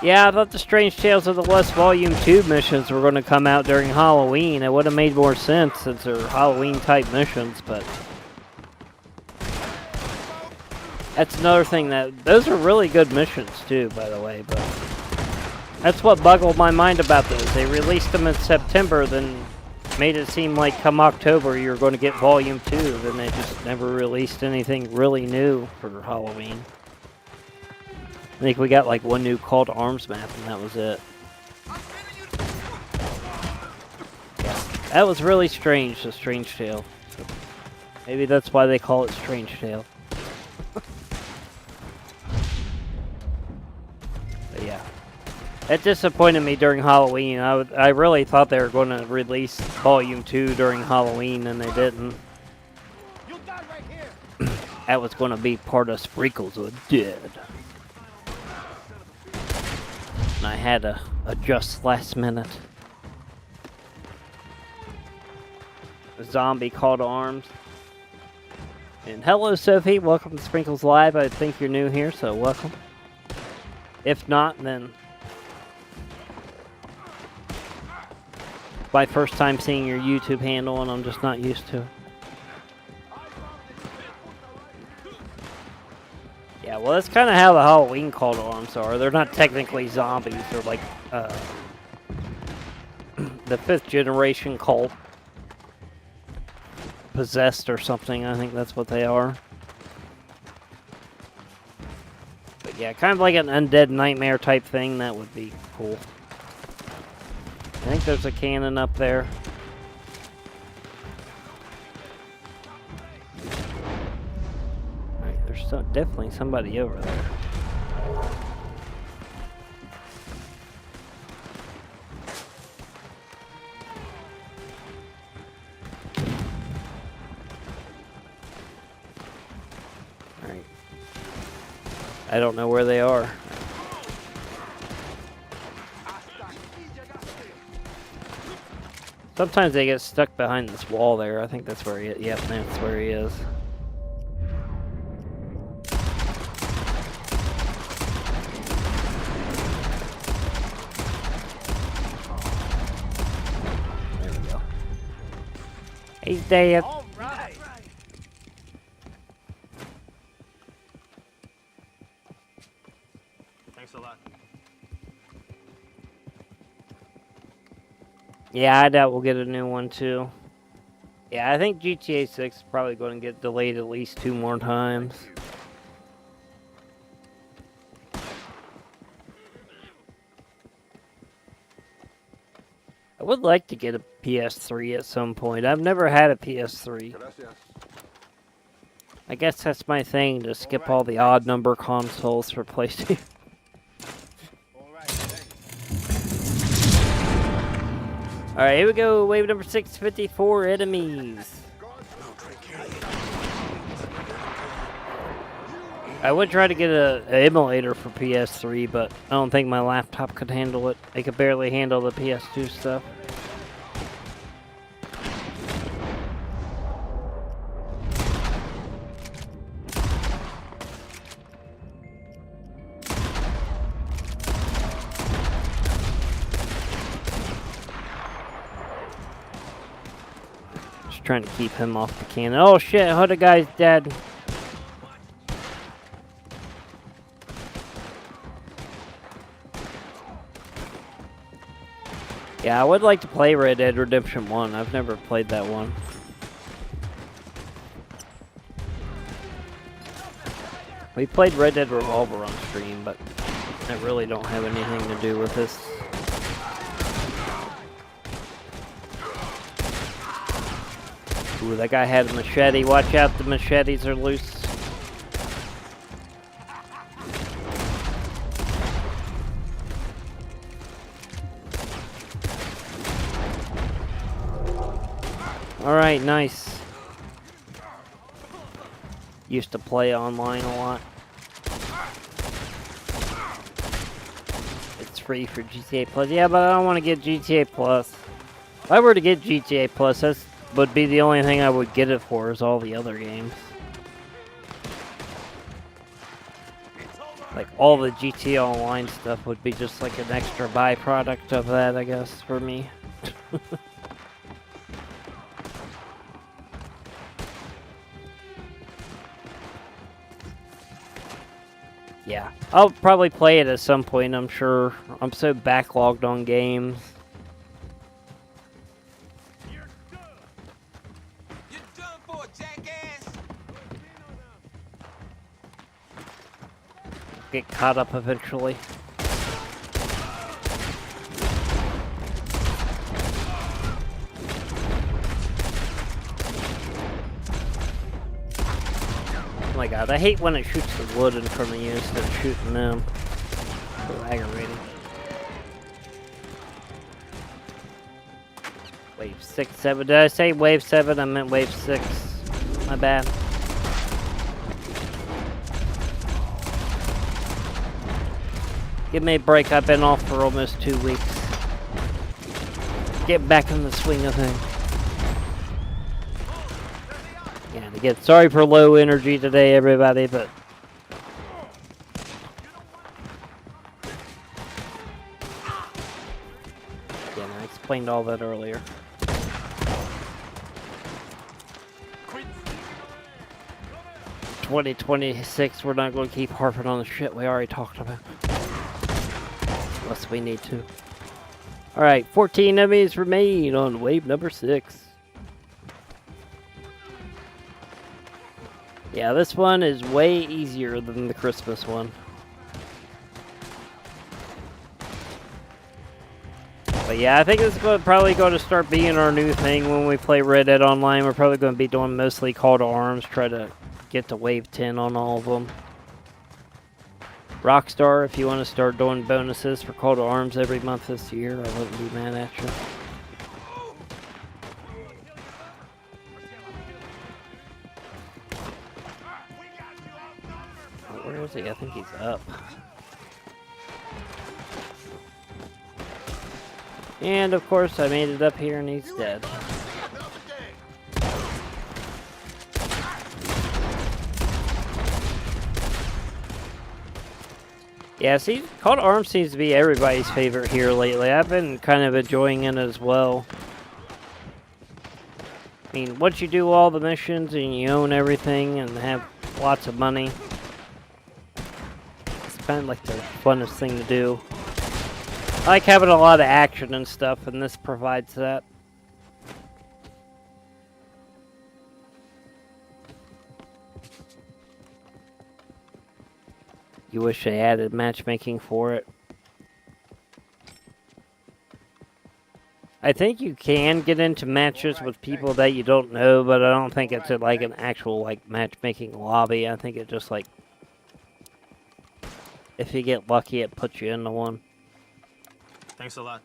C: Yeah, I thought the Strange Tales of the West Volume 2 missions were going to come out during Halloween. It would have made more sense since they're Halloween-type missions, but... That's another thing those are really good missions too, by the way, but that's what boggled my mind about those. They released them in September, then made it seem like come October you're going to get Volume 2, then they just never released anything really new for Halloween. I think we got like one new Call to Arms map and that was it. Yeah, that was really strange, the Strange Tale. So maybe that's why they call it Strange Tale. Yeah, it disappointed me during Halloween. I really thought they were going to release Volume 2 during Halloween, and they didn't. That was going to be part of Sprinkles of Dead. And I had to adjust last minute. A zombie Call to Arms. And hello, Sophie. Welcome to Sprinkles Live. I think you're new here, so welcome. If not, then my first time seeing your YouTube handle and I'm just not used to it. Yeah, well, that's kind of how the Halloween Call to Arms are. They're not technically zombies. They're like the 5th generation cult. Possessed or something. I think that's what they are. Yeah, kind of like an undead nightmare type thing. That would be cool. I think there's a cannon up there. Alright, there's definitely somebody over there. I don't know where they are. Sometimes they get stuck behind this wall there. I think that's where he is. Yep, that's where he is. There we go. He's dead.
A: All right.
G: Thanks a lot.
C: Yeah, I doubt we'll get a new one too. Yeah, I think GTA 6 is probably going to get delayed at least 2 more times. I would like to get a PS3 at some point. I've never had a PS3. I guess that's my thing, to skip all the odd number consoles for PlayStation. Alright, here we go. Wave number 654 enemies. I would try to get an emulator for PS3, but I don't think my laptop could handle it. I could barely handle the PS2 stuff. Just trying to keep him off the cannon. Oh shit, other guy's dead. Yeah, I would like to play Red Dead Redemption 1. I've never played that one. We played Red Dead Revolver on stream, but I really don't have anything to do with this. Ooh, that guy had a machete. Watch out, the machetes are loose. Alright, nice. Used to play online a lot. It's free for GTA Plus. Yeah, but I don't want to get GTA Plus. If I were to get GTA Plus, that would be the only thing I would get it for, is all the other games. Like, all the GTA Online stuff would be just like an extra byproduct of that, I guess, for me. Yeah, I'll probably play it at some point, I'm sure. I'm so backlogged on games.
A: You're done for, jackass.
C: Get caught up eventually. Oh my god, I hate when it shoots the wood in front of you instead of shooting them. So aggravating. Wave 6, 7. Did I say wave 7? I meant wave 6. My bad. Give me a break, I've been off for almost 2 weeks. Get back in the swing of things. Yeah, and again, sorry for low energy today, everybody, but... Yeah, I explained all that earlier.
A: Quit.
C: 2026, we're not going to keep harping on the shit we already talked about. Unless we need to. Alright, 14 enemies remain on wave number 6. Yeah, this one is way easier than the Christmas one. But yeah, I think it's probably going to start being our new thing when we play Red Dead Online. We're probably going to be doing mostly Call to Arms, try to get to wave 10 on all of them. Rockstar, if you want to start doing bonuses for Call to Arms every month this year, I wouldn't be mad at you. Where is he? I think he's up. And of course I made it up here and he's dead. Yeah, see, Call to Arms seems to be everybody's favorite here lately. I've been kind of enjoying it as well. I mean, once you do all the missions and you own everything and have lots of money, it's kind of like the funnest thing to do. I like having a lot of action and stuff, and this provides that. You wish they added matchmaking for it. I think you can get into matches with people that you don't know, but I don't think it's like an actual like matchmaking lobby. I think it just like, if you get lucky, it puts you into one.
G: Thanks a lot.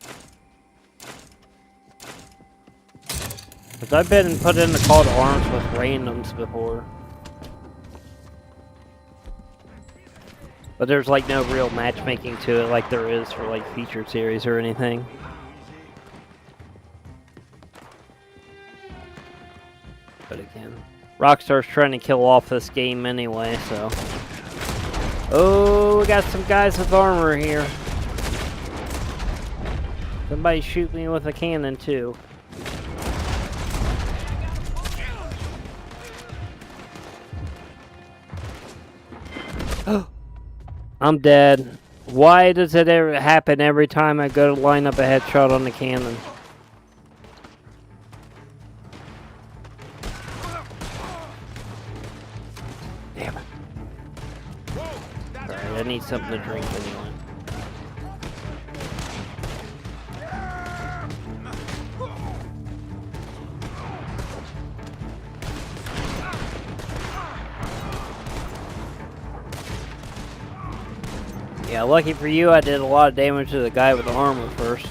C: Because I've been put in the call to arms with randoms before. But there's like no real matchmaking to it like there is for like featured series or anything. But again, Rockstar's trying to kill off this game anyway, so. Oh, we got some guys with armor here. Somebody shoot me with a cannon too. I'm dead. Why does it ever happen every time I go to line up a headshot on the cannon? Damn it. Alright, I need something to drink anyway. Yeah, lucky for you, I did a lot of damage to the guy with the armor first.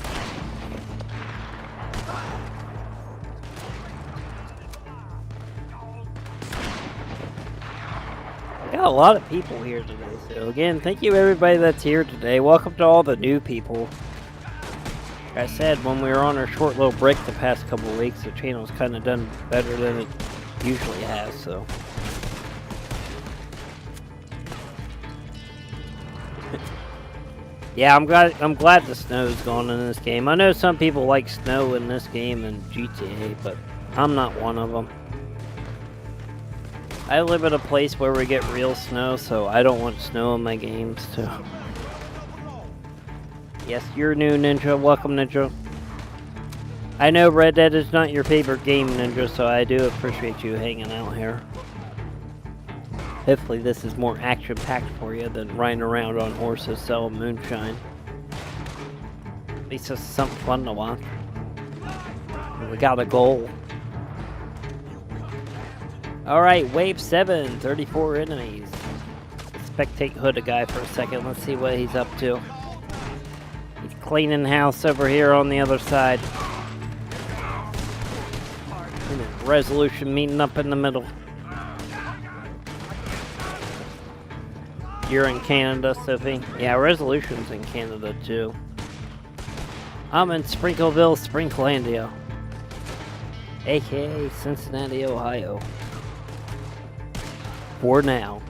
C: We got a lot of people here today, so again, thank you everybody that's here today. Welcome to all the new people. Like I said, when we were on our short little break the past couple of weeks, the channel's kind of done better than it usually has, so. Yeah, I'm glad the snow's gone in this game. I know some people like snow in this game and GTA, but I'm not one of them. I live in a place where we get real snow, so I don't want snow in my games too. Yes, you're new, Ninja. Welcome, Ninja. I know Red Dead is not your favorite game, Ninja, so I do appreciate you hanging out here. Hopefully this is more action-packed for you than riding around on horses selling moonshine. At least it's something fun to watch. We got a goal. Alright, wave 7, 34 enemies. Spectate Hood a guy for a second. Let's see what he's up to. He's cleaning house over here on the other side. And Resolution meeting up in the middle. You're in Canada, Sophie? Yeah, Resolution's in Canada too. I'm in Sprinkleville, Sprinklandia. AKA Cincinnati, Ohio. For now.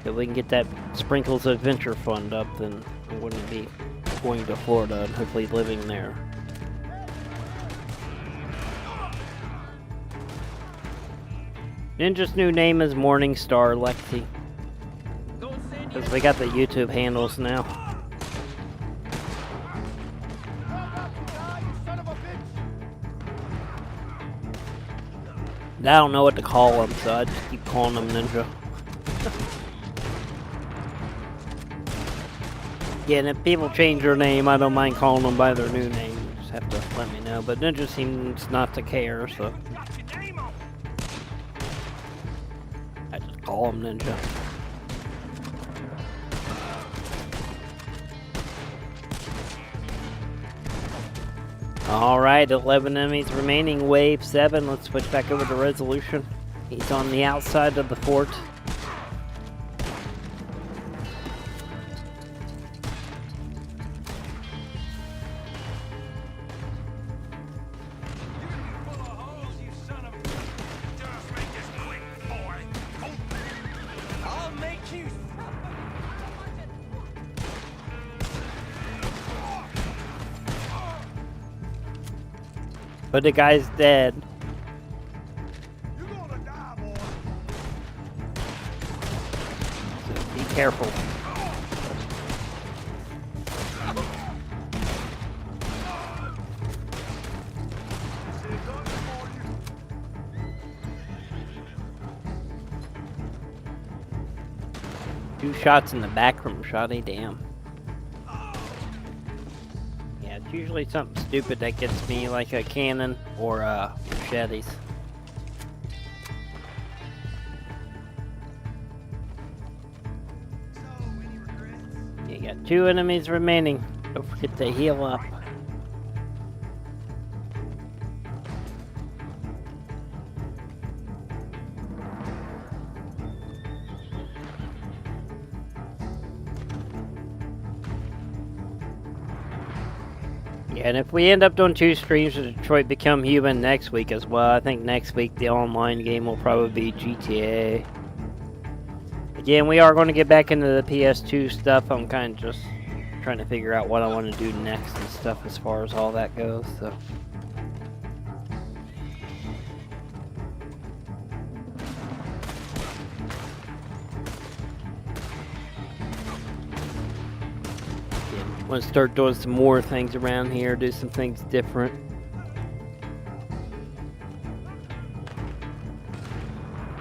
C: If we can get that Sprinkles Adventure Fund up, then I wouldn't be going to Florida and hopefully living there. Ninja's new name is Morningstar Lexi. Because we got the YouTube handles now. I don't know what to call them, so I just keep calling them Ninja. Yeah, and if people change their name, I don't mind calling them by their new name. You just have to let me know. But Ninja seems not to care, so I just call them Ninja. Alright, 11 enemies remaining, wave 7. Let's switch back over to Resolution. He's on the outside of the fort. But the guy's dead. So be careful. Two shots in the back room, shotty, damn. It's usually something stupid that gets me, like a cannon or machetes. You got 2 enemies remaining. Don't forget to heal up. Yeah, and if we end up doing 2 streams of Detroit Become Human next week as well, I think next week the online game will probably be GTA. Again, we are going to get back into the PS2 stuff. I'm kind of just trying to figure out what I want to do next and stuff as far as all that goes, so. I want to start doing some more things around here, do some things different.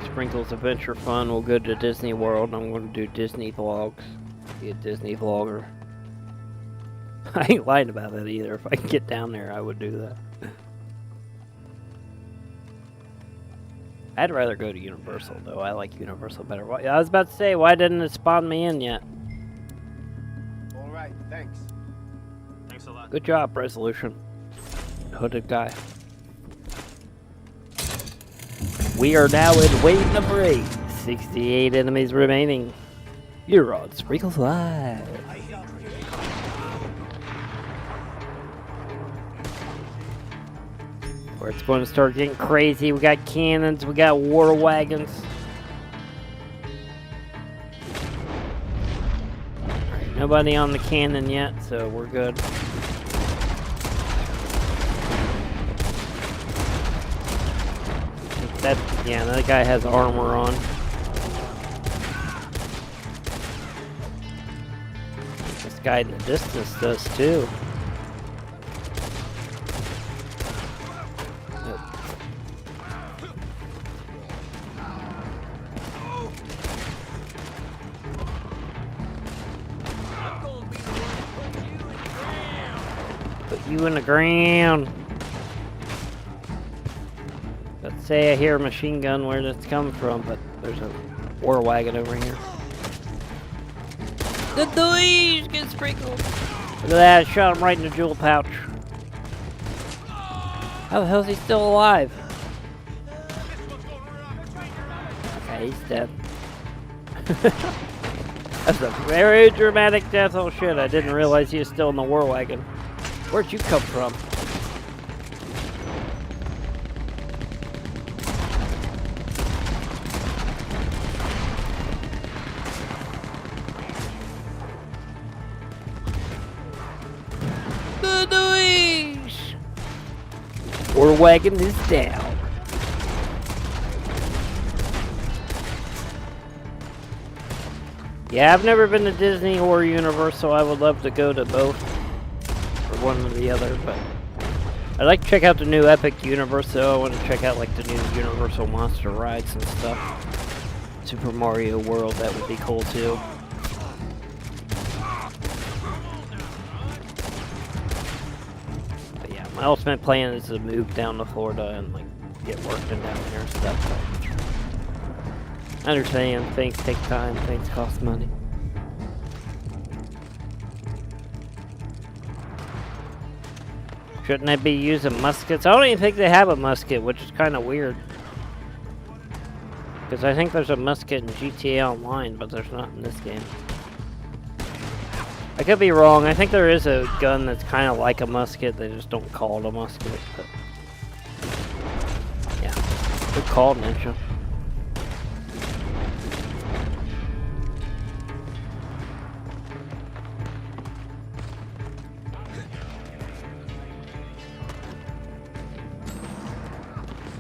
C: Sprinkles Adventure Fun, we'll go to Disney World. I'm going to do Disney vlogs. Be a Disney vlogger. I ain't lying about that either. If I can get down there, I would do that. I'd rather go to Universal, though. I like Universal better. I was about to say, why didn't it spawn me in yet?
E: Alright, thanks.
G: Thanks a lot.
C: Good job, Resolution. Hooded guy. We are now in wave number 8. 68 enemies remaining. You're on Sprinkles Live. Where it's going to start getting crazy. We got cannons, we got war wagons. Alright, nobody on the cannon yet, so we're good. Yeah, that guy has armor on. This guy in the distance does too. Put you in the ground. Let's say I hear a machine gun where it's coming from, but there's a war wagon over here. The noise gets sprinkled. Look at that, I shot him right in the jewel pouch. How the hell is he still alive? Okay, he's dead. That's a very dramatic death. Oh shit, I didn't realize he was still in the war wagon. Where'd you come from? The noise! War wagon is down. Yeah, I've never been to Disney or Universal. I would love to go to both, or one or the other, but I'd like to check out the new Epic Universal. I want to check out like the new Universal Monster rides and stuff. Super Mario World, that would be cool too. But yeah, my ultimate plan is to move down to Florida and like get working down there and stuff. But I understand, things take time, things cost money. Shouldn't I be using muskets? I don't even think they have a musket, which is kind of weird. Because I think there's a musket in GTA Online, but there's not in this game. I could be wrong. I think there is a gun that's kind of like a musket. They just don't call it a musket. But yeah, good call, Ninja.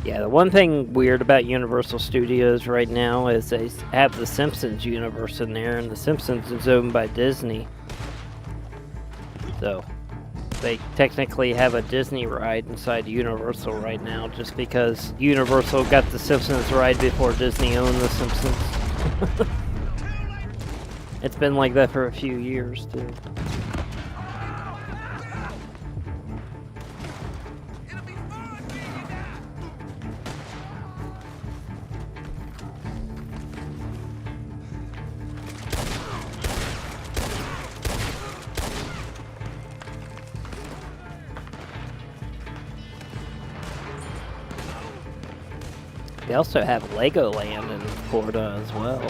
C: Yeah, the one thing weird about Universal Studios right now is they have the Simpsons universe in there, and the Simpsons is owned by Disney. So, they technically have a Disney ride inside Universal right now, just because Universal got the Simpsons ride before Disney owned the Simpsons. It's been like that for a few years, too. They also have Legoland in Florida as well.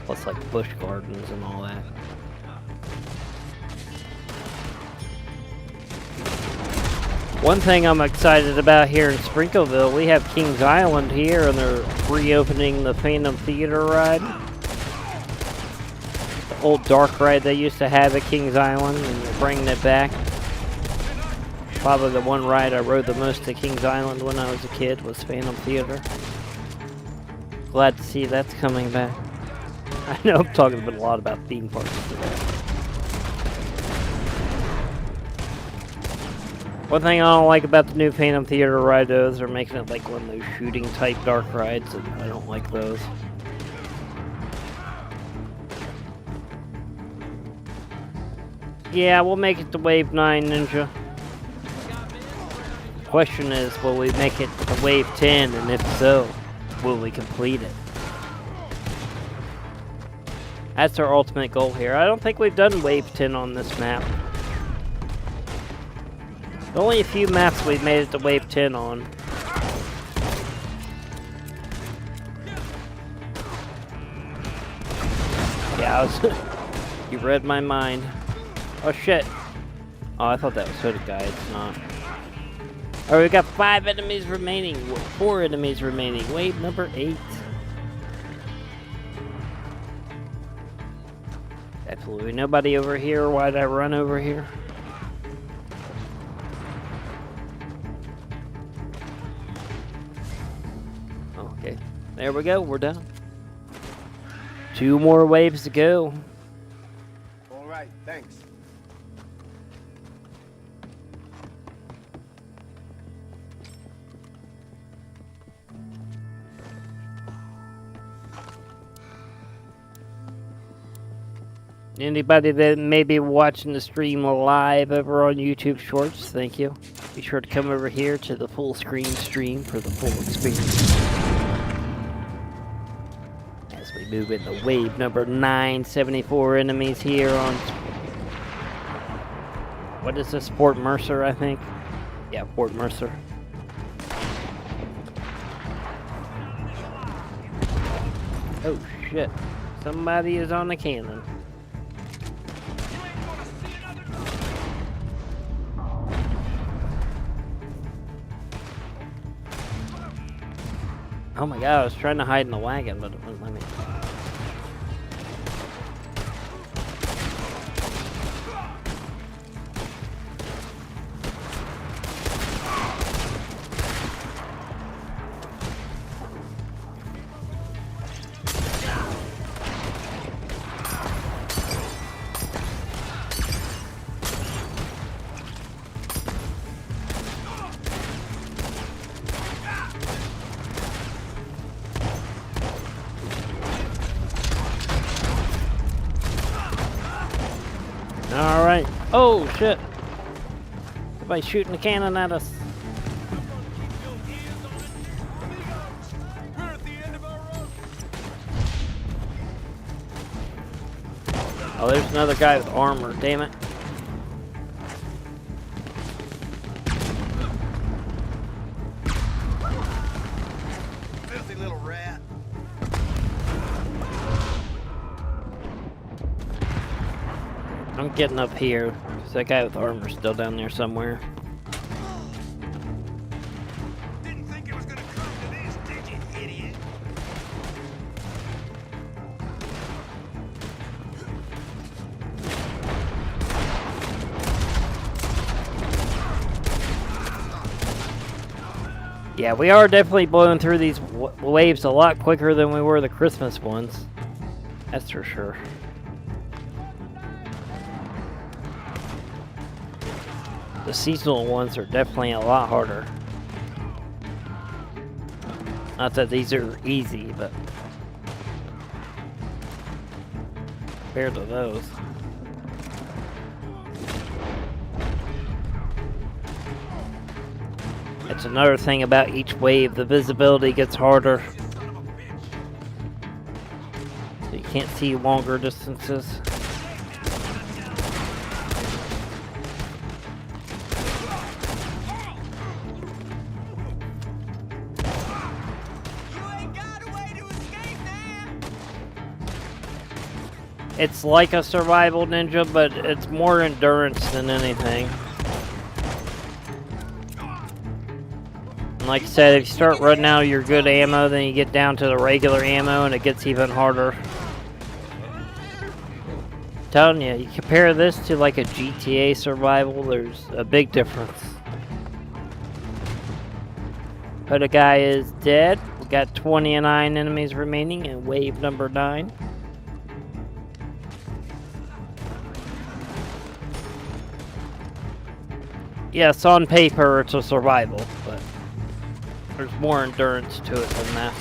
C: Plus like Busch Gardens and all that. One thing I'm excited about here in Sprinkleville, we have Kings Island here, and they're reopening the Phantom Theater ride. The old dark ride they used to have at Kings Island, and they're bringing it back. Probably the one ride I rode the most at Kings Island when I was a kid was Phantom Theater. Glad to see that's coming back. I know I'm talking a lot about theme parks today. One thing I don't like about the new Phantom Theater ride though is they're making it like one of those shooting type dark rides, and I don't like those. Yeah, we'll make it to Wave 9, Ninja. The question is, will we make it to Wave 10, and if so, will we complete it? That's our ultimate goal here. I don't think we've done Wave 10 on this map. Only a few maps we've made it to Wave 10 on. Yeah, you read my mind. Oh shit. Oh, I thought that was Hooded Guy. It's not. Alright, we got 5 enemies remaining. 4 enemies remaining. Wave number 8. Absolutely nobody over here. Why'd I run over here? Okay, there we go, we're done. 2 more waves to go.
E: All right, thanks.
C: Anybody that may be watching the stream live over on YouTube Shorts, thank you. Be sure to come over here to the full screen stream for the full experience. As we move into wave number 9, 74 enemies here on... What is this? Fort Mercer, I think? Yeah, Fort Mercer. Oh shit. Somebody is on the cannon. Oh my god, I was trying to hide in the wagon, but it wouldn't let me. Alright. Oh, shit. Somebody's shooting a cannon at us. Oh, there's another guy with armor, damn it.
E: Filthy little rat.
C: I'm getting up here, because that guy with armor's still down there somewhere.
A: Didn't think it was gonna come to this, did you, idiot?
C: Yeah, we are definitely blowing through these waves a lot quicker than we were the Christmas ones. That's for sure. The seasonal ones are definitely a lot harder. Not that these are easy, but compared to those. That's another thing about each wave, the visibility gets harder. So you can't see longer distances. It's like a survival ninja, but it's more endurance than anything. like I said, if you start running out of your good ammo, then you get down to the regular ammo and it gets even harder. Telling you, you compare this to like a GTA survival, there's a big difference. But a guy is dead. We got 29 enemies remaining in wave number 9. Yes, on paper it's a survival, but there's more endurance to it than that.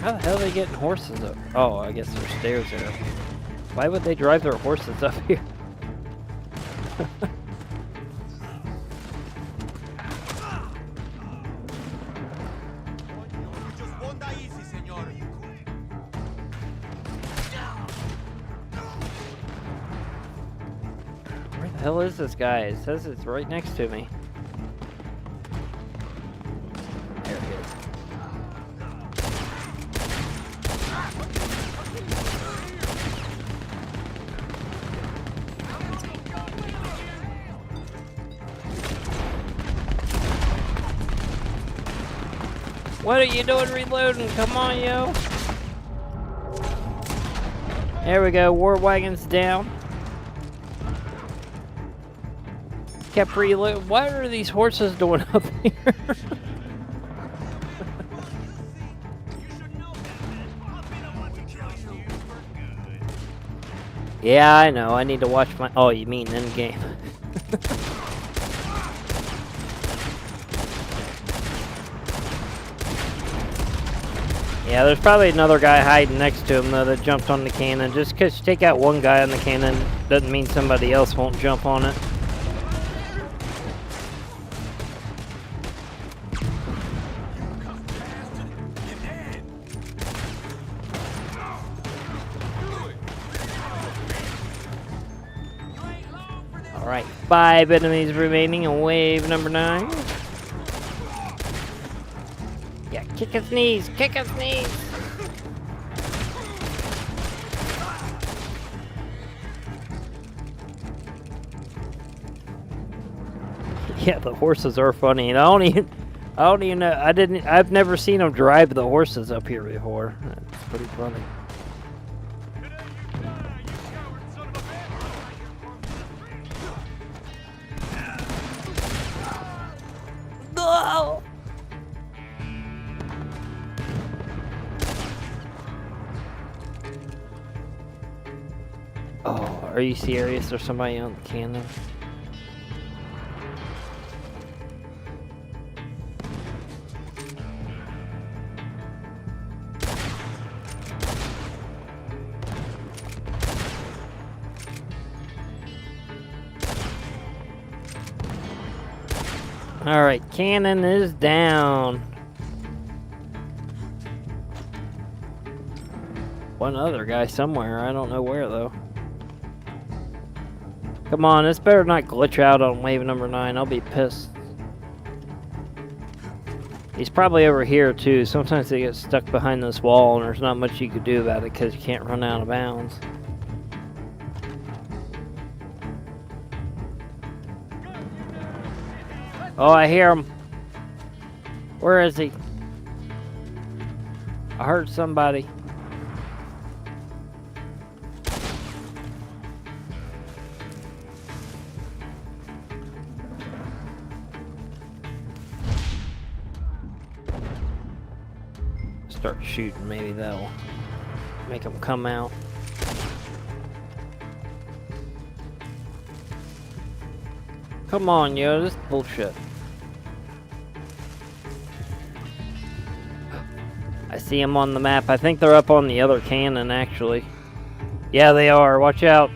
C: How the hell are they getting horses up? Oh, I guess there's stairs there. Why would they drive their horses up here? Where the hell is this guy? It says it's right next to me. There he is. What are you doing reloading? Come on, yo. There we go. War wagon's down. Kept reloading. What are these horses doing up here? Yeah, I know. I need to watch my... Oh, you mean in game. Yeah, there's probably another guy hiding next to him, though, that jumped on the cannon. Just because you take out one guy on the cannon doesn't mean somebody else won't jump on it. Alright, 5 enemies remaining in wave number 9. Yeah, kick his knees! Kick his knees! Yeah, the horses are funny, and I don't even know. I've never seen them drive the horses up here before. That's pretty funny. No! Oh, are you serious? There's somebody on the cannon. Alright, cannon is down. One other guy somewhere, I don't know where though. Come on, this better not glitch out on wave number 9, I'll be pissed. He's probably over here too. Sometimes they get stuck behind this wall and there's not much you could do about it because you can't run out of bounds. Oh, I hear him. Where is he? I heard somebody. Start shooting, maybe that'll make them come out. Come on, yo, this is bullshit. I see them on the map. I think they're up on the other cannon, actually. Yeah, they are. Watch out.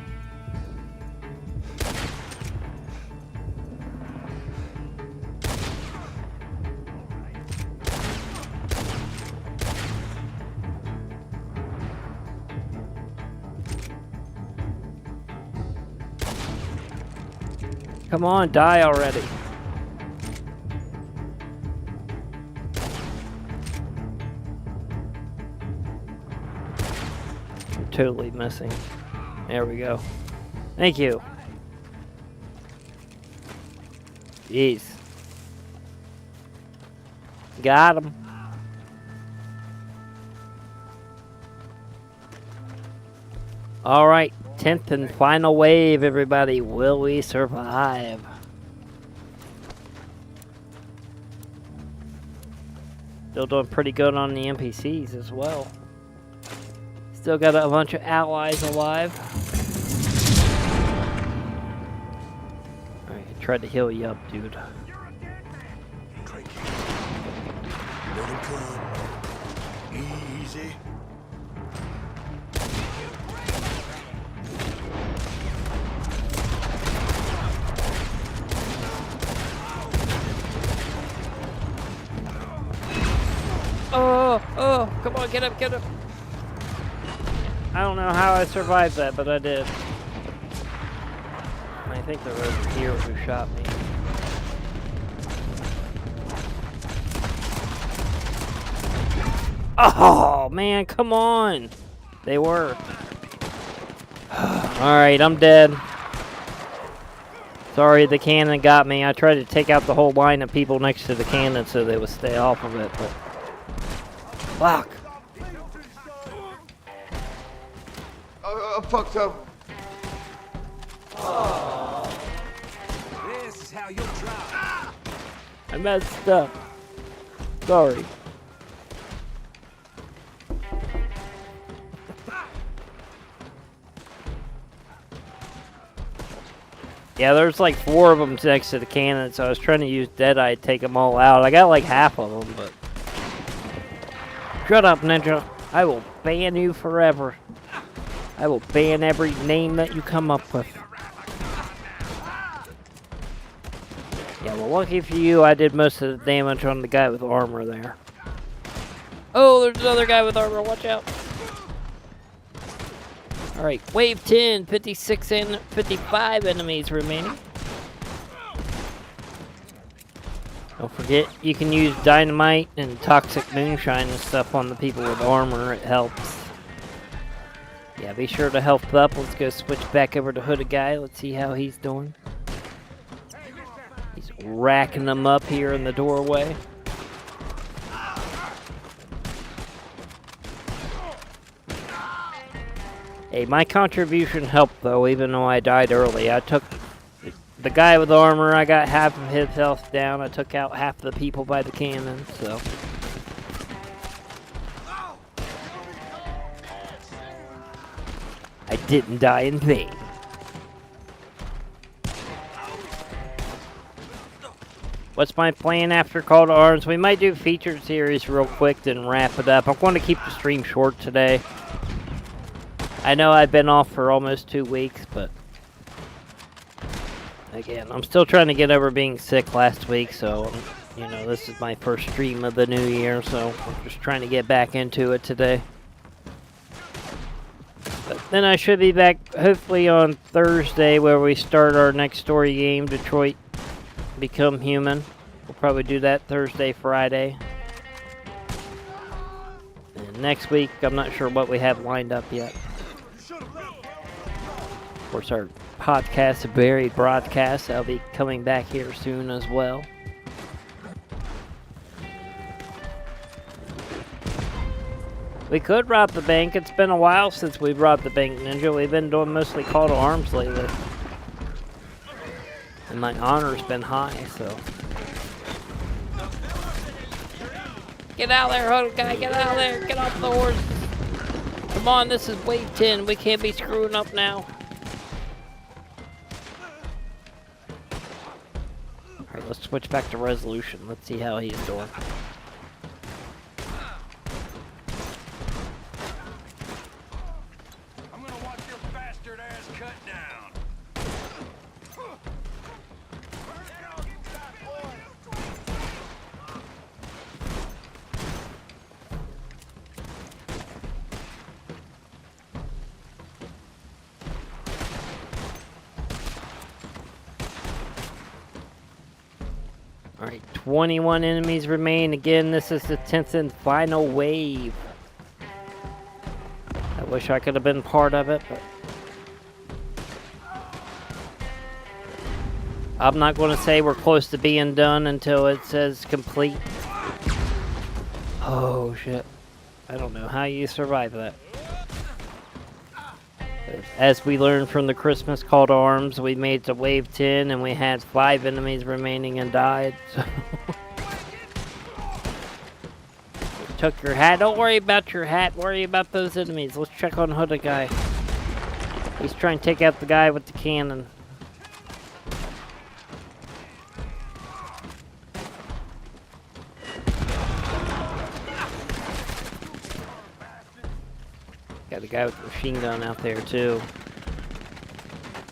C: Come on, die already. totally missing. There we go. Thank you. Jeez. Got him. Alright, 10th and final wave, everybody. Will we survive? Still doing pretty good on the NPCs as well. Still got a bunch of allies alive. Alright, I tried to heal you up, dude.
A: Drink it. Let him come. Easy.
C: Oh, come on, get up, get up. I don't know how I survived that, but I did. I think there was a hero who shot me. Oh, man, come on. They were. Alright, I'm dead. Sorry, the cannon got me. I tried to take out the whole line of people next to the cannon so they would stay off of it, but... Fuck.
H: I fucked up.
A: This is how you'll try.
C: I messed up. Sorry. Yeah, there's like 4 of them next to the cannon, so I was trying to use Deadeye to take them all out. I got like half of them, but... Shut up, Ninja. I will ban you forever. I will ban every name that you come up with. Yeah, well, lucky for you, I did most of the damage on the guy with armor there. Oh, there's another guy with armor. Watch out. Alright, wave 10, 56 and 55 enemies remaining. Don't forget, you can use dynamite and toxic moonshine and stuff on the people with armor. It helps. Yeah, be sure to health up. Let's go switch back over to Hooded Guy. Let's see how he's doing. He's racking them up here in the doorway. Hey, my contribution helped though, even though I died early. I took the guy with armor, I got half of his health down. I took out half the people by the cannon, so. I didn't die in vain. What's my plan after Call to Arms? We might do featured series real quick, then wrap it up. I'm going to keep the stream short today. I know I've been off for almost 2 weeks, but again, I'm still trying to get over being sick last week, so, you know, this is my first stream of the new year, so I'm just trying to get back into it today. But then I should be back, hopefully, on Thursday, where we start our next story game, Detroit Become Human. We'll probably do that Thursday, Friday. And next week, I'm not sure what we have lined up yet. Of course, our podcast, Buried Broadcast, I'll be coming back here soon as well. We could rob the bank. It's been a while since we've robbed the bank, Ninja. We've been doing mostly Call to Arms lately. And my honor's been high, so. Get out there, Hooded Guy. Get out there. Get off the horse. Come on, this is wave 10. We can't be screwing up now. Alright, let's switch back to Resolution. Let's see how he's doing.
A: I'm gonna watch your bastard ass cut down.
C: Alright, 21 enemies remain. Again, this is the 10th and final wave. I wish I could have been part of it, but I'm not going to say we're close to being done until it says complete. Oh shit. I don't know how you survive that. As we learned from the Christmas call to arms, we made it to wave 10 and we had 5 enemies remaining and died. So took your hat. Don't worry about your hat. Worry about those enemies. Let's check on Hooded guy. He's trying to take out the guy with the cannon. Got a guy with a machine gun out there too.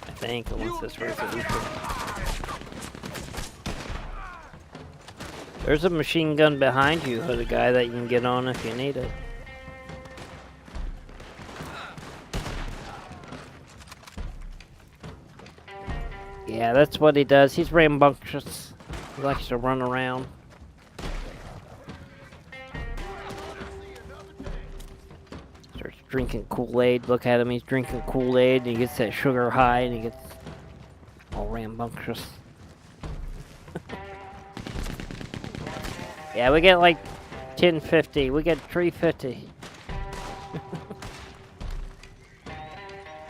C: I think, unless this resolution. There's a machine gun behind you, Hooded guy, that you can get on if you need it. Yeah, that's what he does. He's rambunctious. He likes to run around. Starts drinking Kool-Aid. Look at him, he's drinking Kool-Aid and he gets that sugar high and he gets all rambunctious. Yeah, we get like 1050. We get 350.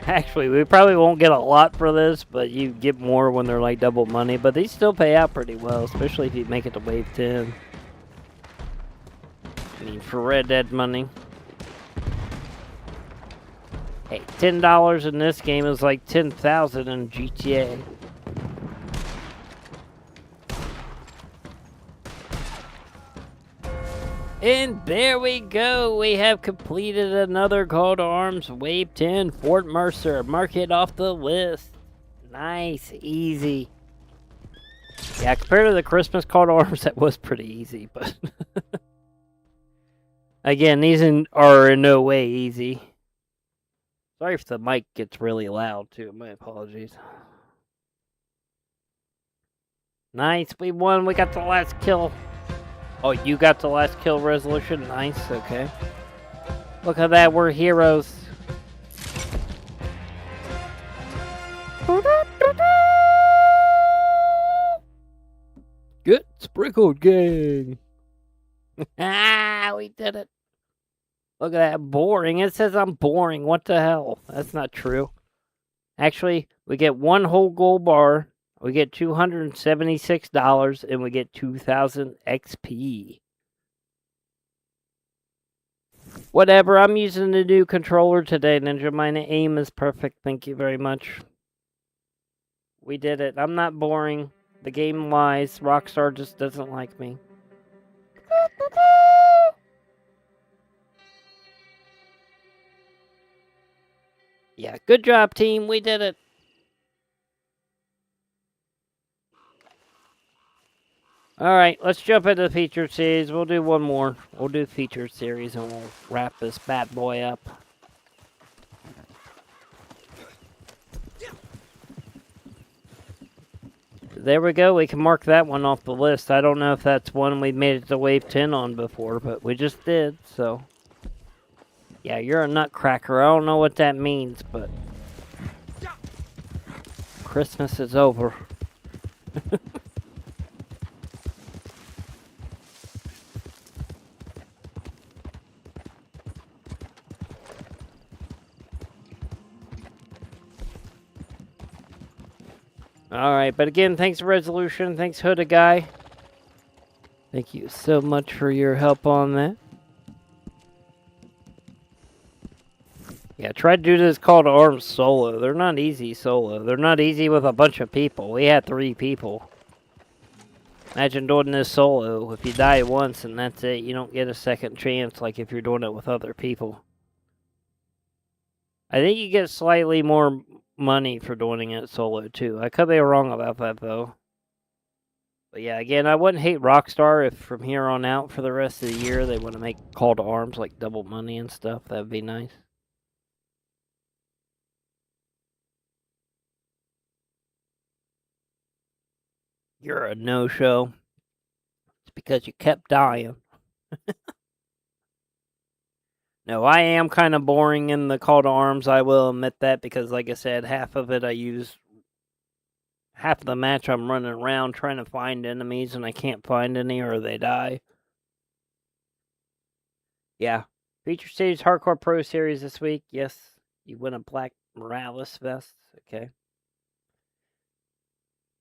C: Actually, we probably won't get a lot for this, but you get more when they're like double money. But these still pay out pretty well, especially if you make it to wave 10. I mean, for Red Dead money. Hey, $10 in this game is like 10,000 in GTA. And there we go. We have completed another call to arms, wave 10, Fort Mercer. Mark it off the list. Nice, easy. Yeah, compared to the Christmas call to arms, that was pretty easy, but again, these are in no way easy. Sorry if the mic gets really loud too. My apologies. Nice, we won. We got the last kill. Oh, you got the last kill resolution? Nice, okay. Look at that, we're heroes. Get sprinkled, gang. Ah, we did it. Look at that, boring. It says I'm boring. What the hell? That's not true. Actually, we get one whole gold bar. We get $276 and we get 2,000 XP. Whatever, I'm using the new controller today, Ninja. My aim is perfect. Thank you very much. We did it. I'm not boring. The game lies. Rockstar just doesn't like me. Yeah, good job, team. We did it. Alright, let's jump into the featured series. We'll do one more. We'll do featured series and we'll wrap this bad boy up. There we go. We can mark that one off the list. I don't know if that's one we made it to wave 10 on before, but we just did, so. Yeah, you're a nutcracker. I don't know what that means, but Christmas is over. Alright, but again, thanks Resolution, thanks Hooded Guy. Thank you so much for your help on that. Yeah, try to do this call to arms solo. They're not easy solo. They're not easy with a bunch of people. We had 3 people. Imagine doing this solo. If you die once and that's it, you don't get a second chance like if you're doing it with other people. I think you get slightly more money for doing it solo too. I could be wrong about that though. But yeah, again, I wouldn't hate Rockstar if from here on out for the rest of the year they want to make call to arms like double money and stuff. That'd be nice. You're a no-show. It's because you kept dying. No, I am kind of boring in the call to arms, I will admit that, because like I said, half of it I use, half of the match I'm running around trying to find enemies and I can't find any or they die. Yeah. Feature Stage Hardcore Pro Series this week. Yes, you win a Black Morales vest. Okay.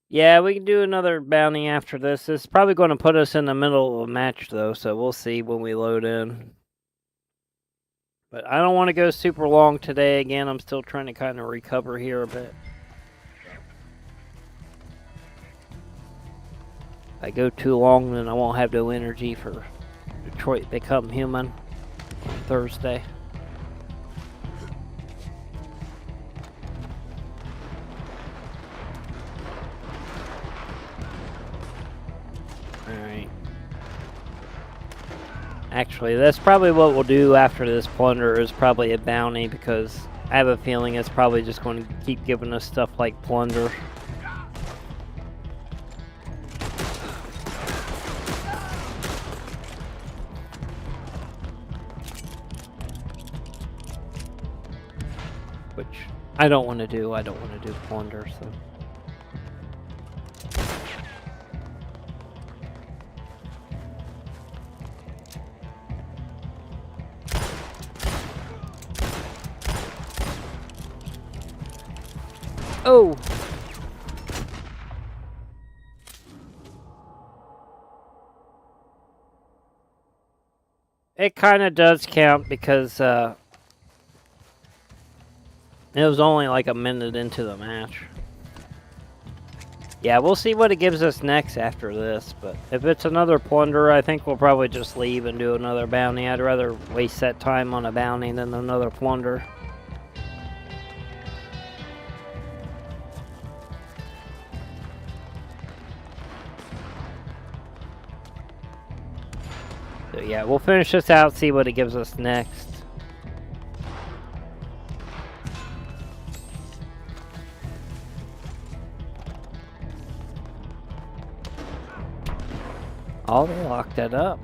C: Yeah, we can do another bounty after this. This is probably going to put us in the middle of a match, though, so we'll see when we load in. But I don't want to go super long today. Again, I'm still trying to kind of recover here a bit. If I go too long, then I won't have no energy for Detroit Become Human on Thursday. Alright. Actually, that's probably what we'll do after this plunder is probably a bounty, because I have a feeling it's probably just going to keep giving us stuff like plunder. Which I don't want to do. I don't want to do plunder, so... Oh! It kind of does count because it was only like a minute into the match. Yeah, we'll see what it gives us next after this, but if it's another plunder, I think we'll probably just leave and do another bounty. I'd rather waste that time on a bounty than another plunder. So yeah, we'll finish this out, see what it gives us next. Oh, they locked that up.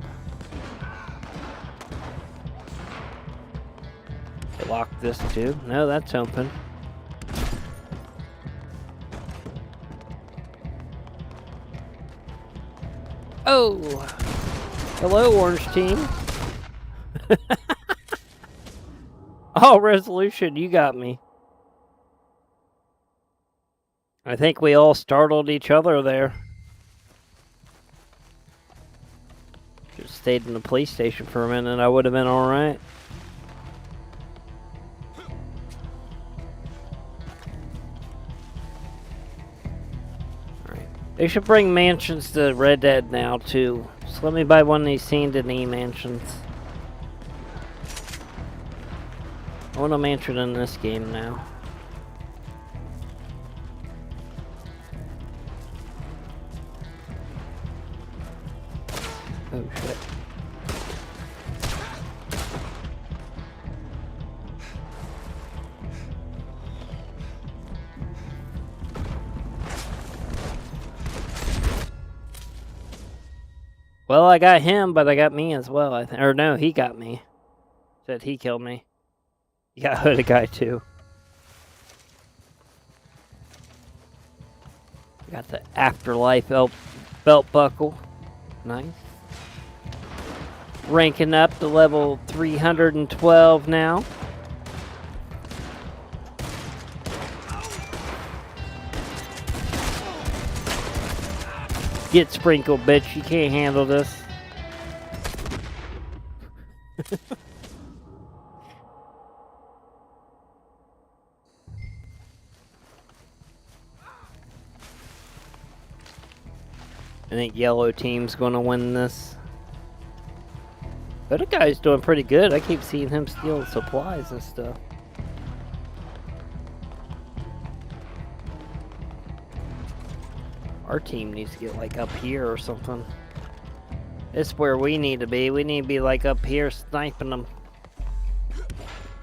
C: They locked this too. No, that's open. Oh! Hello, Orange Team. Oh, Resolution, you got me. I think we all startled each other there. Just stayed in the police station for a minute, I would have been alright. Alright. They should bring mansions to Red Dead now, too. So let me buy one of these Saint-Denis mansions. I want a mansion in this game now. Oh shit. Well, I got him, but I got me as well, I think. Or no, he got me. Said he killed me. He got hooded guy too. Got the Afterlife belt buckle. Nice. Ranking up to level 312 now. Get sprinkled, bitch. You can't handle this. I think yellow team's gonna win this. But the guy's doing pretty good. I keep seeing him stealing supplies and stuff. Our team needs to get like up here or something. This is where we need to be. We need to be like up here sniping them.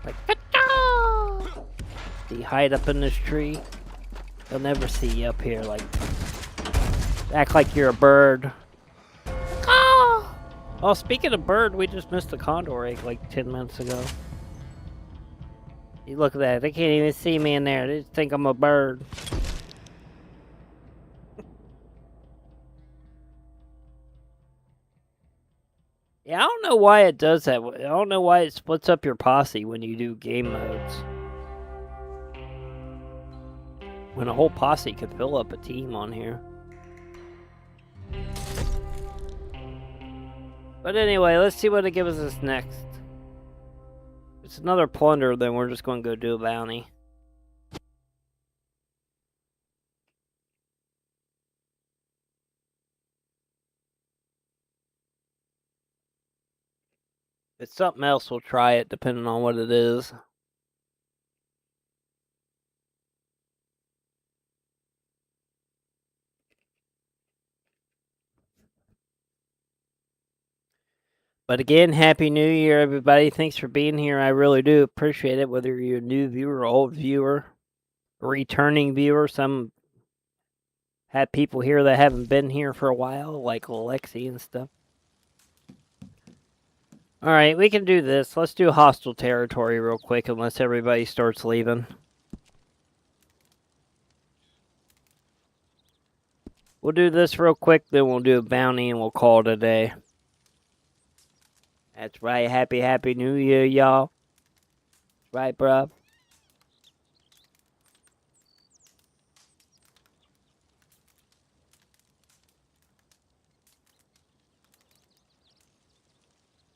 C: Like, you hide up in this tree. They'll never see you up here. Like, act like you're a bird. Oh, speaking of bird, we just missed a condor egg like 10 minutes ago. You look at that. They can't even see me in there. They just think I'm a bird. Yeah, I don't know why it does that. I don't know why it splits up your posse when you do game modes. When a whole posse could fill up a team on here. But anyway, let's see what it gives us next. If it's another plunder, then we're just going to go do a bounty. If it's something else, we'll try it depending on what it is. But again, Happy New Year, everybody. Thanks for being here. I really do appreciate it, whether you're a new viewer, old viewer, a returning viewer. Some had people here that haven't been here for a while, like Alexi and stuff. Alright, we can do this. Let's do hostile territory real quick, unless everybody starts leaving. We'll do this real quick, then we'll do a bounty, and we'll call it a day. That's right. Happy New Year, y'all. Right, bruh.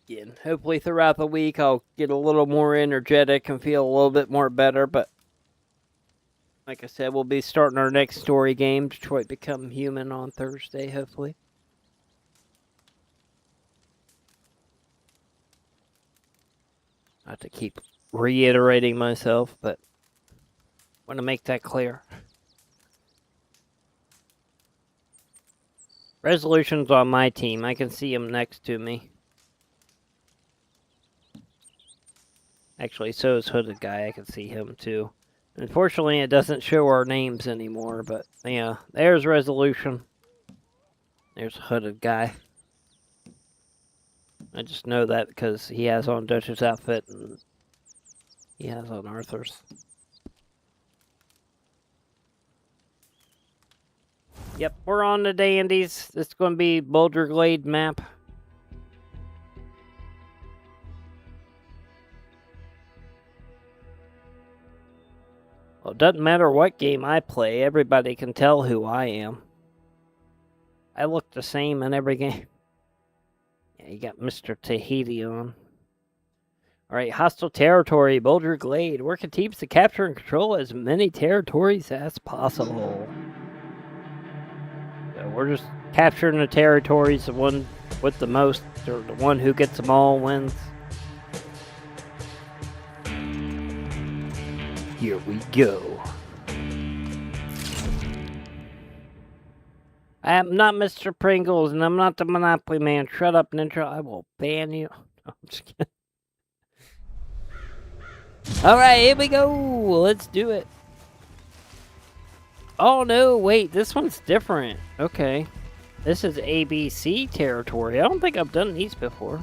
C: Again, hopefully throughout the week I'll get a little more energetic and feel a little bit more better, but like I said, we'll be starting our next story game, Detroit Become Human, on Thursday, hopefully. Not to keep reiterating myself, but I want to make that clear. Resolution's on my team. I can see him next to me. Actually, so is Hooded Guy. I can see him too. Unfortunately, it doesn't show our names anymore, but yeah, there's Resolution. There's Hooded Guy. I just know that because he has on Dutch's outfit and he has on Arthur's. Yep, we're on the Dandies. This is going to be Boulder Glade map. Well, it doesn't matter what game I play, everybody can tell who I am. I look the same in every game. Yeah, you got Mr. Tahiti on. Alright, hostile territory, Boulder Glade. Working teams to capture and control as many territories as possible. So we're just capturing the territories, the one with the most, or the one who gets them all wins. Here we go. I am not Mr. Pringles, and I'm not the Monopoly Man. Shut up, Ninja. I will ban you. I'm just kidding. Alright, here we go. Let's do it. Oh, no. Wait, this one's different. Okay. This is ABC territory. I don't think I've done these before.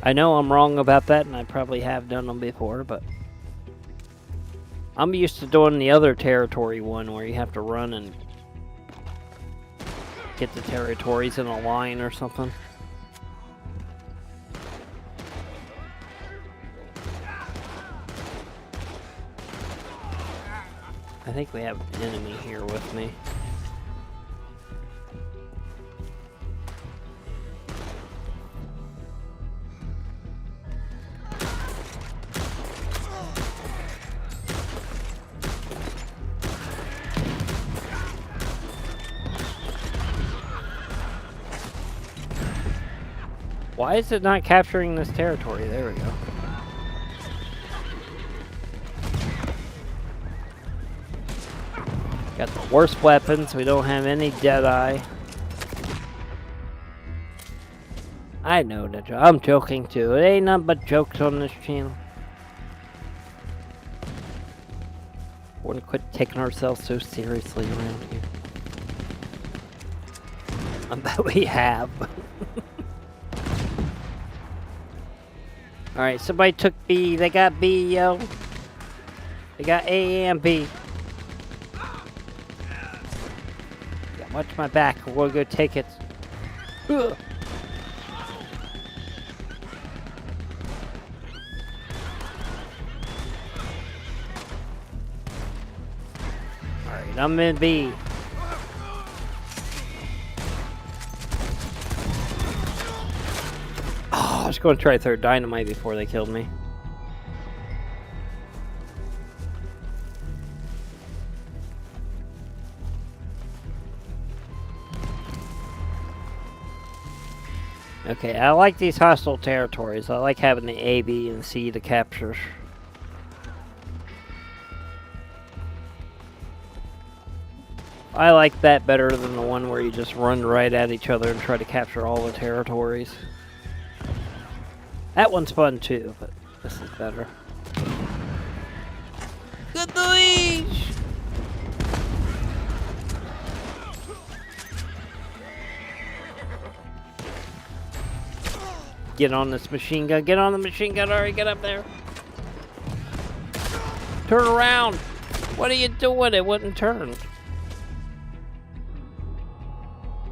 C: I know I'm wrong about that, and I probably have done them before, but I'm used to doing the other territory one where you have to run and get the territories in a line or something. I think we have an enemy here with me. Why is it not capturing this territory? There we go. Got the worst weapons. We don't have any Deadeye. I know, Ninja. I'm joking too. It ain't nothing but jokes on this channel. We're gonna quit taking ourselves so seriously around here. that we have. Alright, somebody took B. They got B, yo. They got A and B. Yeah, watch my back. We'll go take it. Ugh. Alright, I'm in B. Oh, I was going to try third dynamite before they killed me. Okay, I like these hostile territories. I like having the A, B, and C to capture. I like that better than the one where you just run right at each other and try to capture all the territories. That one's fun too, but this is better. Good leash! Get on this machine gun. Get on the machine gun. Alright, get up there. Turn around. What are you doing? It wouldn't turn.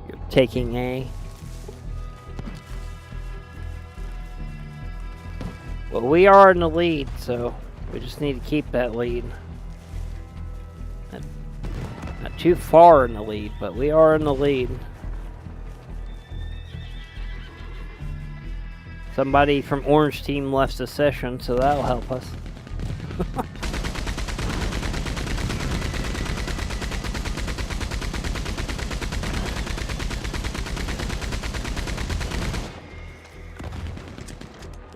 C: You're taking A. Well, we are in the lead, so we just need to keep that lead. Not too far in the lead, but we are in the lead. Somebody from Orange Team left the session, so that'll help us.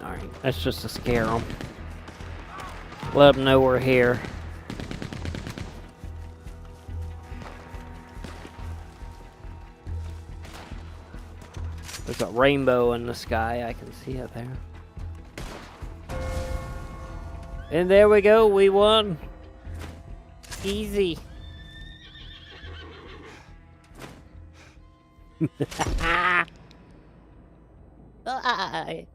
C: Alright, that's just to scare them. Let them know we're here. There's a rainbow in the sky, I can see it there. And there we go, we won. Easy. Bye.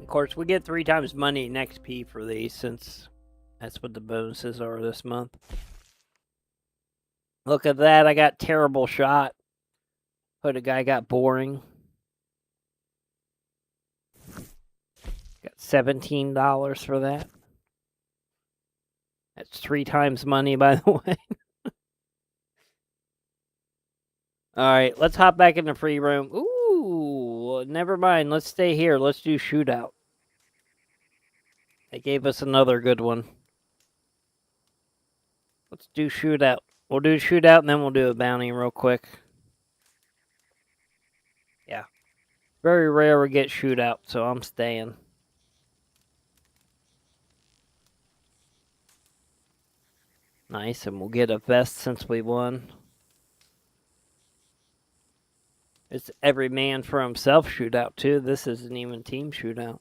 C: Of course, we get 3 times money in XP for these, since that's what the bonuses are this month. Look at that, I got terrible shot. But a guy got boring. Got $17 for that. That's 3 times money, by the way. Alright, let's hop back in the free room. Ooh, never mind. Let's stay here. Let's do shootout. They gave us another good one. Let's do shootout. We'll do shootout and then we'll do a bounty real quick. Yeah. Very rare we get shootout, so I'm staying. Nice, and we'll get a vest since we won. It's every man for himself shootout too. This isn't even team shootout.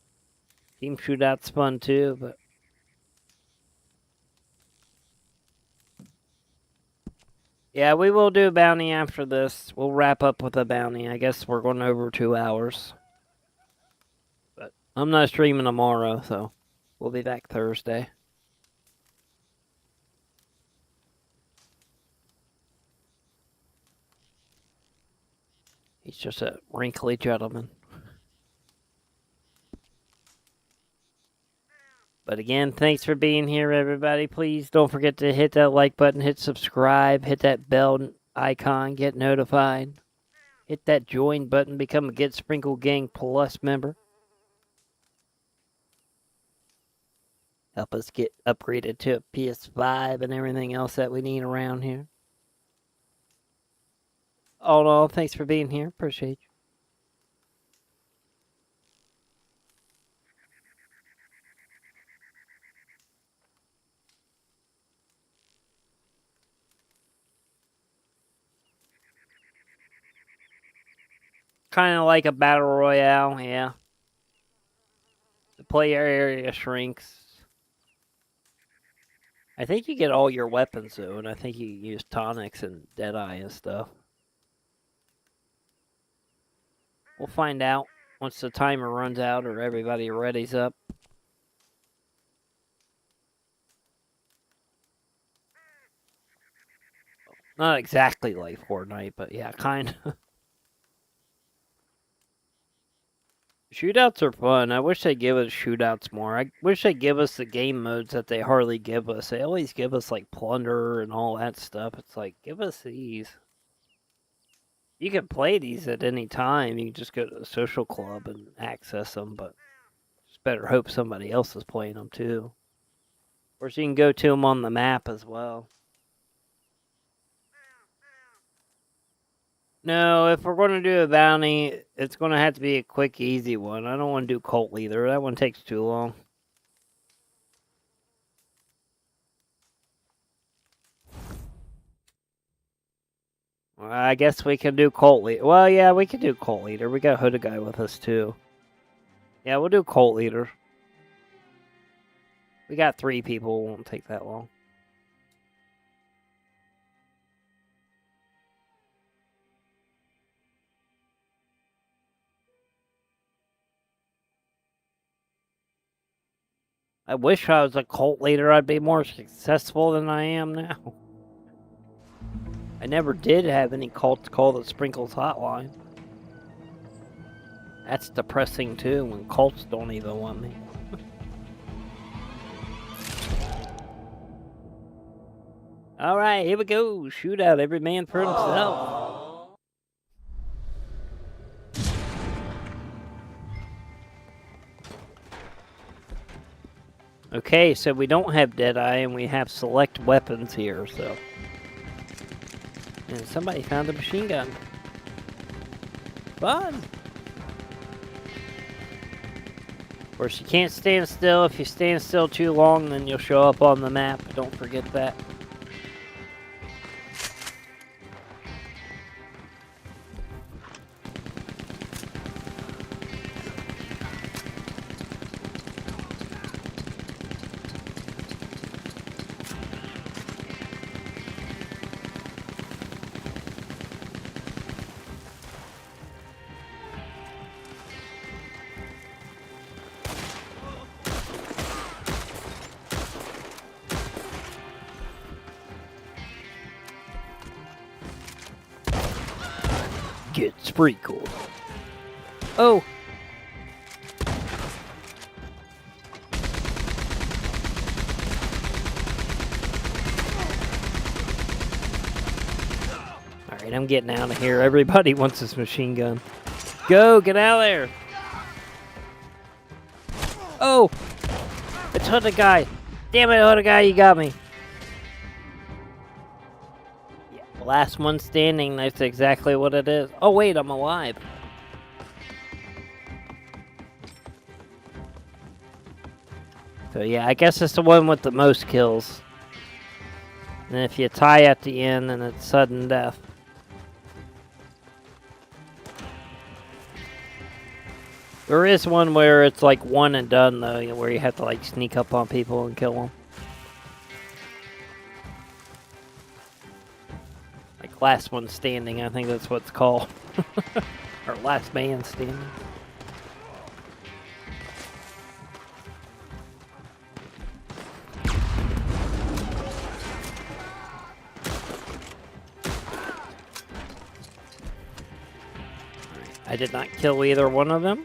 C: Team shootout's fun too, but yeah, we will do a bounty after this. We'll wrap up with a bounty. I guess we're going over 2 hours. But I'm not streaming tomorrow, so we'll be back Thursday. He's just a wrinkly gentleman. But again, thanks for being here, everybody. Please don't forget to hit that like button, hit subscribe, hit that bell icon, get notified. Hit that join button, become a Get Sprinkled Gang Plus member. Help us get upgraded to a PS5 and everything else that we need around here. All in all, thanks for being here. Appreciate you. kind of like a battle royale, yeah. The player area shrinks. I think you get all your weapons though, and I think you use tonics and Deadeye and stuff. We'll find out once the timer runs out or everybody readies up. Not exactly like Fortnite, but yeah, kind of. Shootouts are fun. I wish they'd give us shootouts more. I wish they'd give us the game modes that they hardly give us. They always give us like plunder and all that stuff. It's like, give us these. You can play these at any time. You can just go to the social club and access them, but just better hope somebody else is playing them too. Or so you can go to them on the map as well. No, if we're going to do a bounty, it's going to have to be a quick, easy one. I don't want to do cult leader. That one takes too long. Well, I guess we can do cult leader. Well, yeah, we can do cult leader. We got Hooded Guy with us, too. Yeah, we'll do cult leader. We got 3 people. It won't take that long. I wish I was a cult leader. I'd be more successful than I am now. I never did have any cults call the Sprinkles hotline. That's depressing too, when cults don't even want me. Alright, here we go. Shootout, every man for himself. Okay, so we don't have Deadeye and we have select weapons here, so. And somebody found a machine gun. Fun! Of course, you can't stand still. If you stand still too long, then you'll show up on the map. Don't forget that. Get sprinkled. Oh! Alright, I'm getting out of here. Everybody wants this machine gun. Go! Get out of there! Oh! It's Hooded Guy! Damn it, Hooded Guy, you got me! Last one standing, that's exactly what it is. Oh wait, I'm alive. So yeah, I guess it's the one with the most kills. And if you tie at the end, then it's sudden death. There is one where it's like one and done though, where you have to like sneak up on people and kill them. Last one standing, I think that's what it's called. Or last man standing. I did not kill either one of them.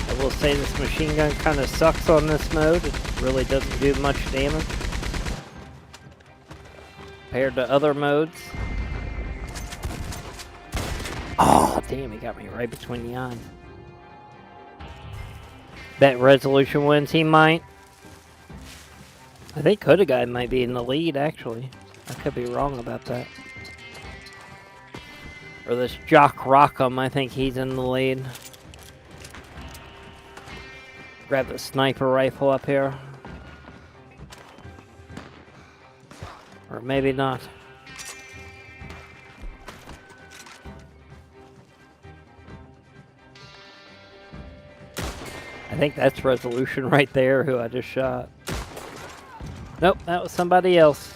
C: I will say this machine gun kind of sucks on this mode. It really doesn't do much damage compared to other modes. Oh, damn, he got me right between the eyes. Bet Resolution wins, he might. I think Hooded Guy might be in the lead, actually. I could be wrong about that. Or this Jock Rockham, I think he's in the lead. Grab the sniper rifle up here. Or maybe not. I think that's Resolution right there, who I just shot. Nope, that was somebody else.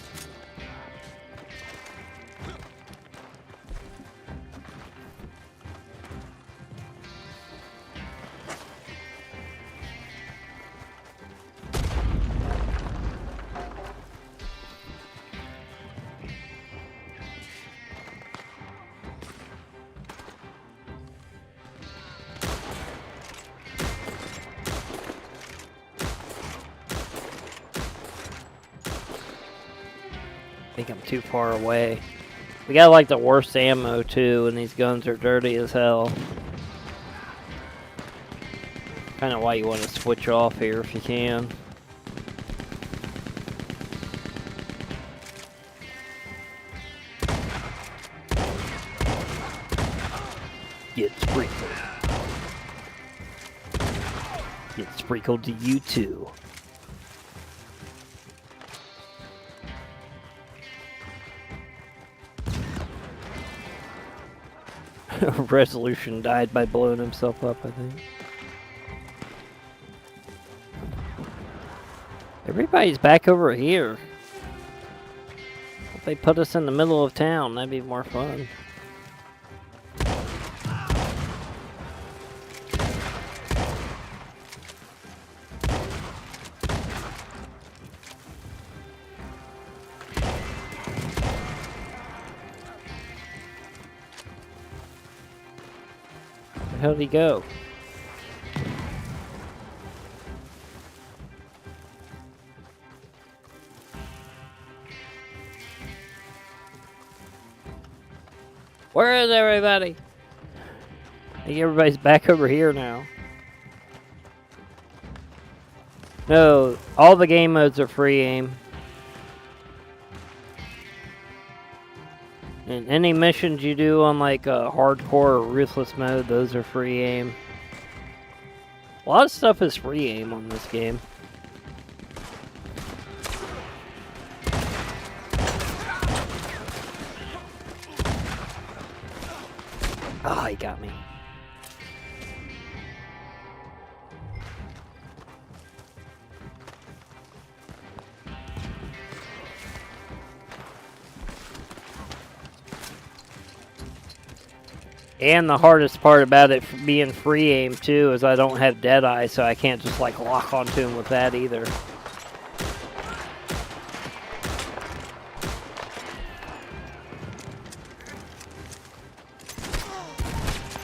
C: I think I'm too far away. We got like the worst ammo too, and these guns are dirty as hell. Kind of why you want to switch off here if you can. Get sprinkled. Get sprinkled to you too. Resolution died by blowing himself up, I think. Everybody's back over here. If they put us in the middle of town, that'd be more fun. Where did he go? Where is everybody? I think everybody's back over here now. No, all the game modes are free aim. And any missions you do on like hardcore or ruthless mode, those are free aim. A lot of stuff is free aim on this game. Oh, he got me. And the hardest part about it being free aim too is I don't have Deadeye, so I can't just like lock onto him with that either.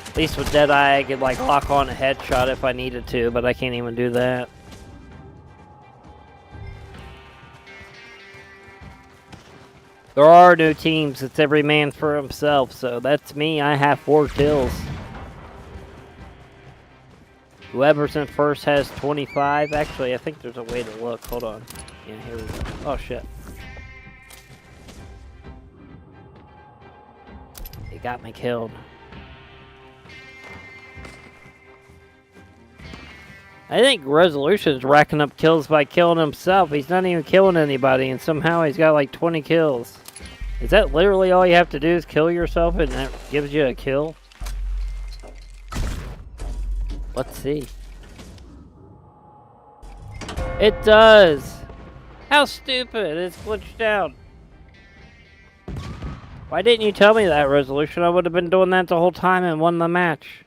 C: At least with Deadeye I could like lock on a headshot if I needed to, but I can't even do that. There are no teams, it's every man for himself, so that's me, I have 4 kills. Whoever's in first has 25. Actually, I think there's a way to look, hold on. Yeah, here we go. Oh shit. He got me killed. I think Resolution's racking up kills by killing himself. He's not even killing anybody, and somehow he's got like 20 kills. Is that literally all you have to do is kill yourself and that gives you a kill? Let's see. It does! How stupid! It's glitched out. Why didn't you tell me that, Resolution? I would have been doing that the whole time and won the match.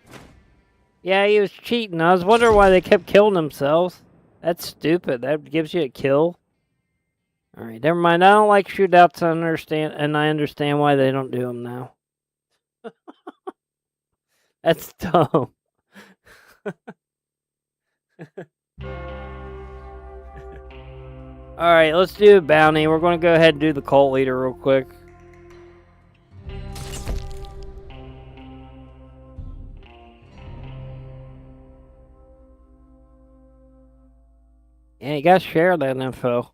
C: Yeah, he was cheating. I was wondering why they kept killing themselves. That's stupid. That gives you a kill. Alright, never mind. I don't like shootouts, I understand why they don't do them now. That's dumb. Alright, let's do a bounty. We're going to go ahead and do the cult leader real quick. Yeah, you gotta share that info.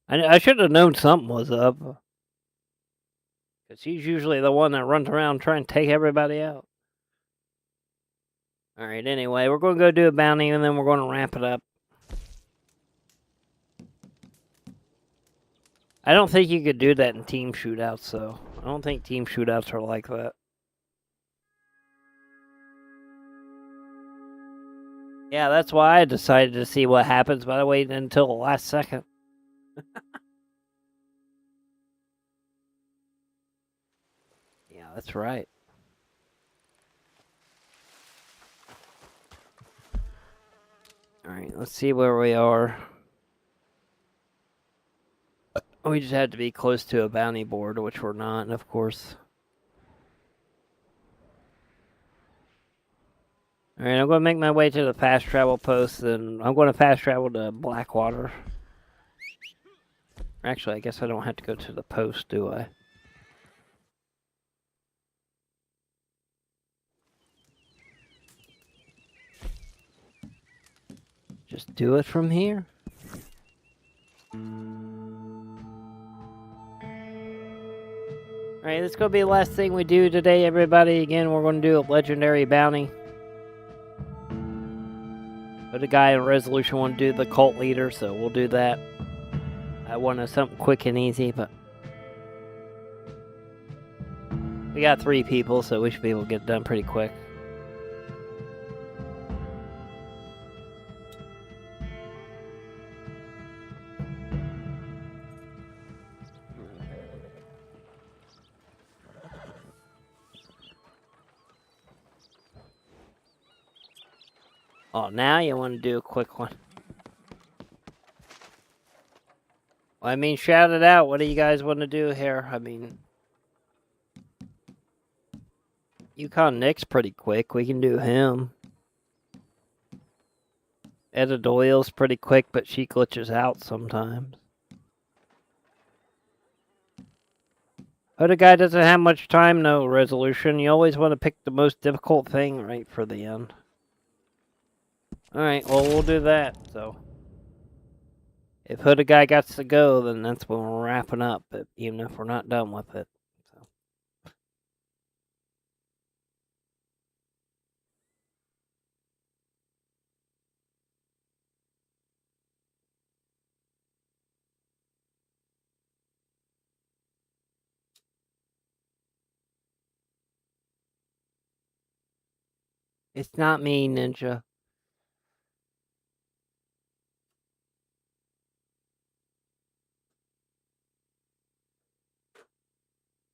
C: I should have known something was up. Because he's usually the one that runs around trying to take everybody out. Alright, anyway, we're going to go do a bounty and then we're going to wrap it up. I don't think you could do that in team shootouts, though. I don't think team shootouts are like that. Yeah, that's why I decided to see what happens, but I waited until the last second. Yeah, that's right. Alright, let's see where we are. We just had to be close to a bounty board, which we're not, of course. Alright, I'm going to make my way to the fast travel post, and I'm going to fast travel to Blackwater. Actually, I guess I don't have to go to the post, do I? Just do it from here. Alright, this is going to be the last thing we do today, everybody. Again, we're going to do a legendary bounty. But a guy in Resolution want to do the cult leader, so we'll do that. I wanted something quick and easy, but we got 3 people, so we should be able to get it done pretty quick. Oh, now you want to do a quick one. Well, I mean, shout it out. What do you guys want to do here? I mean, Yukon Nick's pretty quick. We can do him. Etta Doyle's pretty quick, but she glitches out sometimes. But a guy doesn't have much time, no Resolution. You always want to pick the most difficult thing right for the end. Alright, well, we'll do that, so. If Hooded Guy got to go, then that's when we're wrapping up, but even if we're not done with it. So. It's not me, Ninja.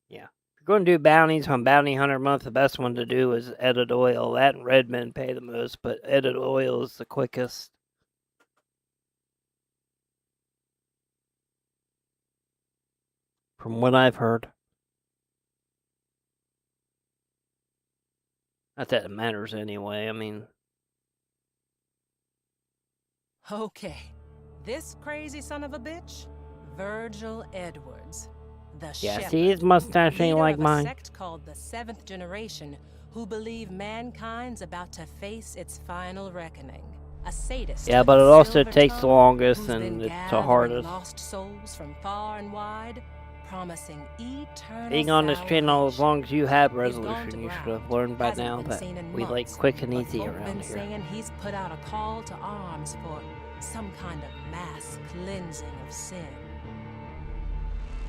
C: Yeah. If you're going to do bounties on Bounty Hunter Month, the best one to do is Edit Oil. That and Redmond pay the most, but Edit Oil is the quickest. From what I've heard. Not that it matters anyway, I mean.
D: Okay, this crazy son of a bitch, Virgil Edwards, the
C: Yeah,
D: shepherd,
C: see, his mustache ain't
D: leader
C: like
D: of a
C: mine.
D: sect called the Seventh Generation, who believe mankind's about to face its final reckoning. A sadist.
C: Yeah,
D: with
C: but
D: a
C: it also
D: silver
C: takes the
D: tongue,
C: longest
D: who's
C: and
D: been
C: it's the
D: gathering
C: hardest.
D: lost souls from far and wide, promising eternal
C: Being on this channel, as
D: salvation.
C: long as you have
D: He's gone
C: Resolution,
D: to
C: you should
D: ground.
C: have learned by
D: Hasn't
C: now
D: been
C: that
D: seen in
C: we like
D: months,
C: quick and
D: but
C: easy
D: folk
C: around
D: been
C: here.
D: saying he's put out a call to arms for some kind of mass cleansing of sin.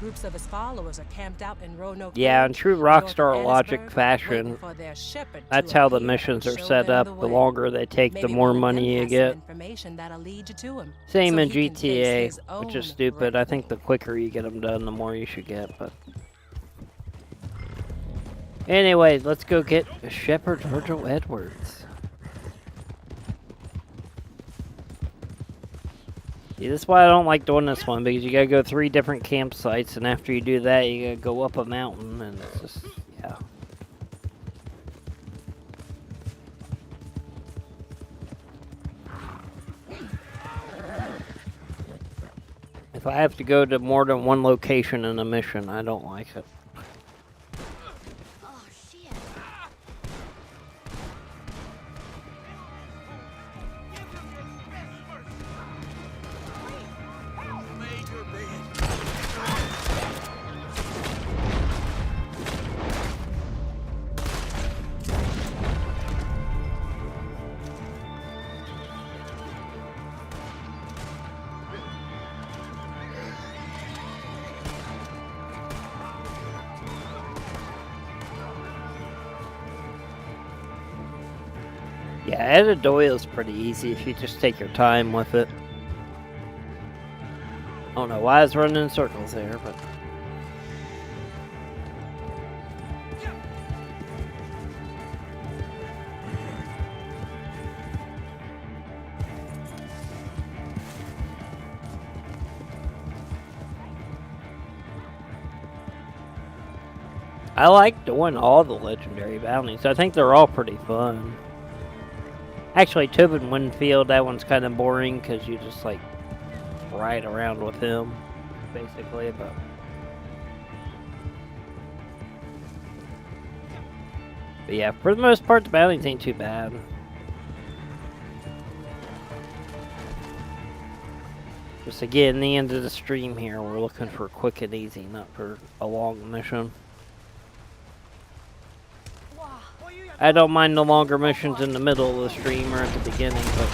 D: Groups of his followers are camped out in Roanoke
C: Yeah, in
D: Village,
C: true
D: north of
C: Rockstar logic
D: Annisburg,
C: fashion,
D: waiting for their shepherd
C: that's
D: to
C: how the
D: appear
C: missions
D: and
C: are
D: show
C: set
D: them
C: up.
D: the
C: The
D: way.
C: longer they take, the
D: Maybe
C: more
D: one of them
C: money you
D: has some
C: get.
D: information that'll lead you to him,
C: Same
D: so
C: in
D: he can face
C: GTA,
D: his
C: which is
D: own
C: stupid. I think the
D: reckoning.
C: quicker you get them done, the more you should get, but... Anyway, let's go get Shepherd Virgil Edwards. See, that's why I don't like doing this one, because you gotta go 3 different campsites, and after you do that, you gotta go up a mountain, and it's just, yeah. If I have to go to more than one location in a mission, I don't like it.
I: Oh, shit.
C: Yeah, RDO is pretty easy if you just take your time with it. I don't know why I was running in circles there, but... I like doing all the legendary bounties. I think they're all pretty fun. Actually, Tobin Winfield, that one's kind of boring because you just like ride around with him, basically. But yeah, for the most part, the bounties ain't too bad. Just again, the end of the stream here, we're looking for quick and easy, not for a long mission. I don't mind the longer missions in the middle of the stream or at the beginning, but...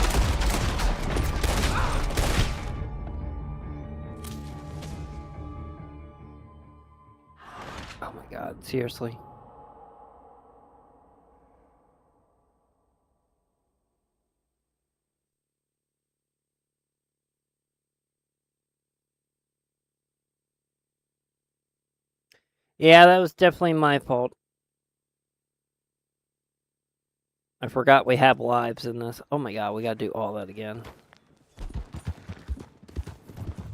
C: Oh my god, seriously? Yeah, that was definitely my fault. I forgot we have lives in this. Oh my god, we gotta do all that again.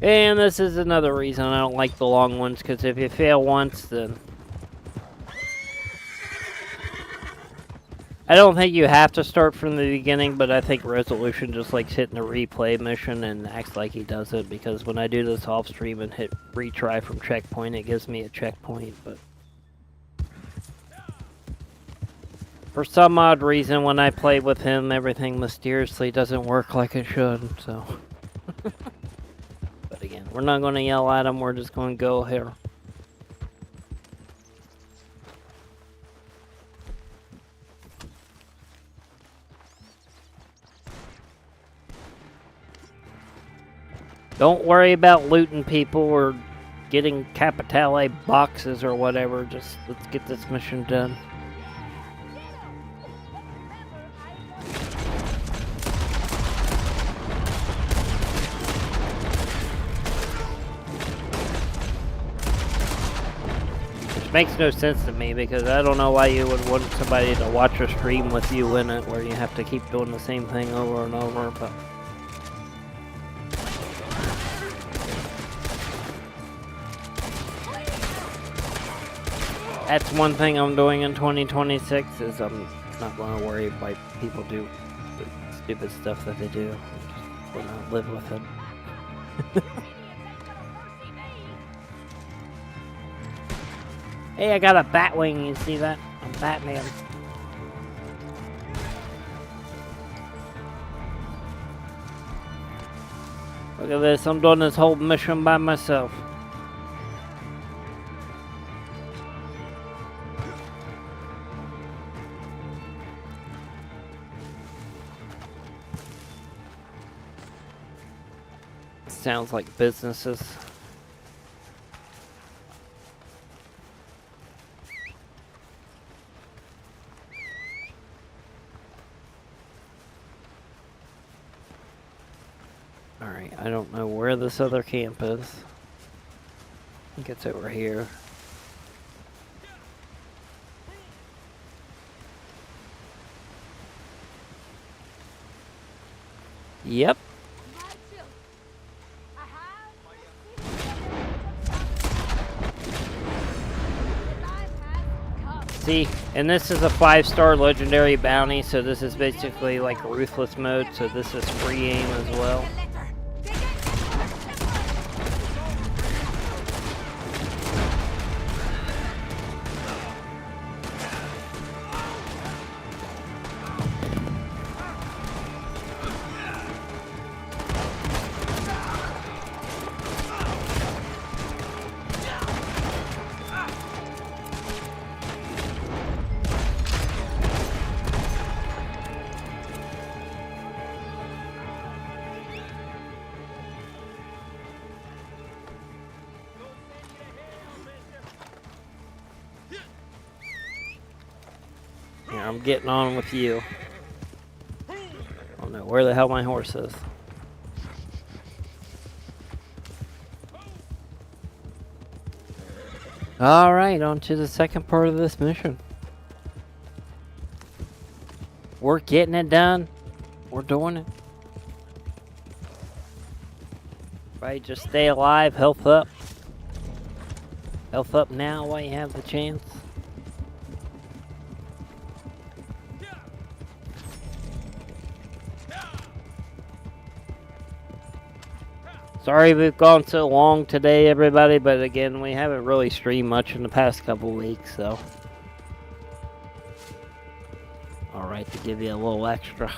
C: And this is another reason I don't like the long ones, because if you fail once, then... I don't think you have to start from the beginning, but I think Resolution just likes hitting a replay mission and acts like he does it, because when I do this off stream and hit retry from checkpoint, it gives me a checkpoint, but... For some odd reason, when I play with him, everything mysteriously doesn't work like it should, so... But again, we're not going to yell at him, we're just going to go here. Don't worry about looting people or getting Capitale boxes or whatever, just let's get this mission done. Makes no sense to me, because I don't know why you would want somebody to watch a stream with you in it where you have to keep doing the same thing over and over, but... That's one thing I'm doing in 2026, is I'm not going to worry why people do the stupid stuff that they do. I'm just going to live with it. Hey, I got a bat wing, you see that? I'm Batman. Look at this, I'm doing this whole mission by myself. Sounds like businesses. Alright, I don't know where this other camp is. I think it's over here. Yep. See, and this is a 5-star legendary bounty, so this is basically like ruthless mode, so this is free aim as well. I'm getting on with you. where the hell my horse is. Alright, on to the second part of this mission. We're getting it done. We're doing it. Right, just stay alive, health up. Health up now while you have the chance. Sorry we've gone so long today, everybody, but again, we haven't really streamed much in the past couple weeks, so. Alright, to give you a little extra.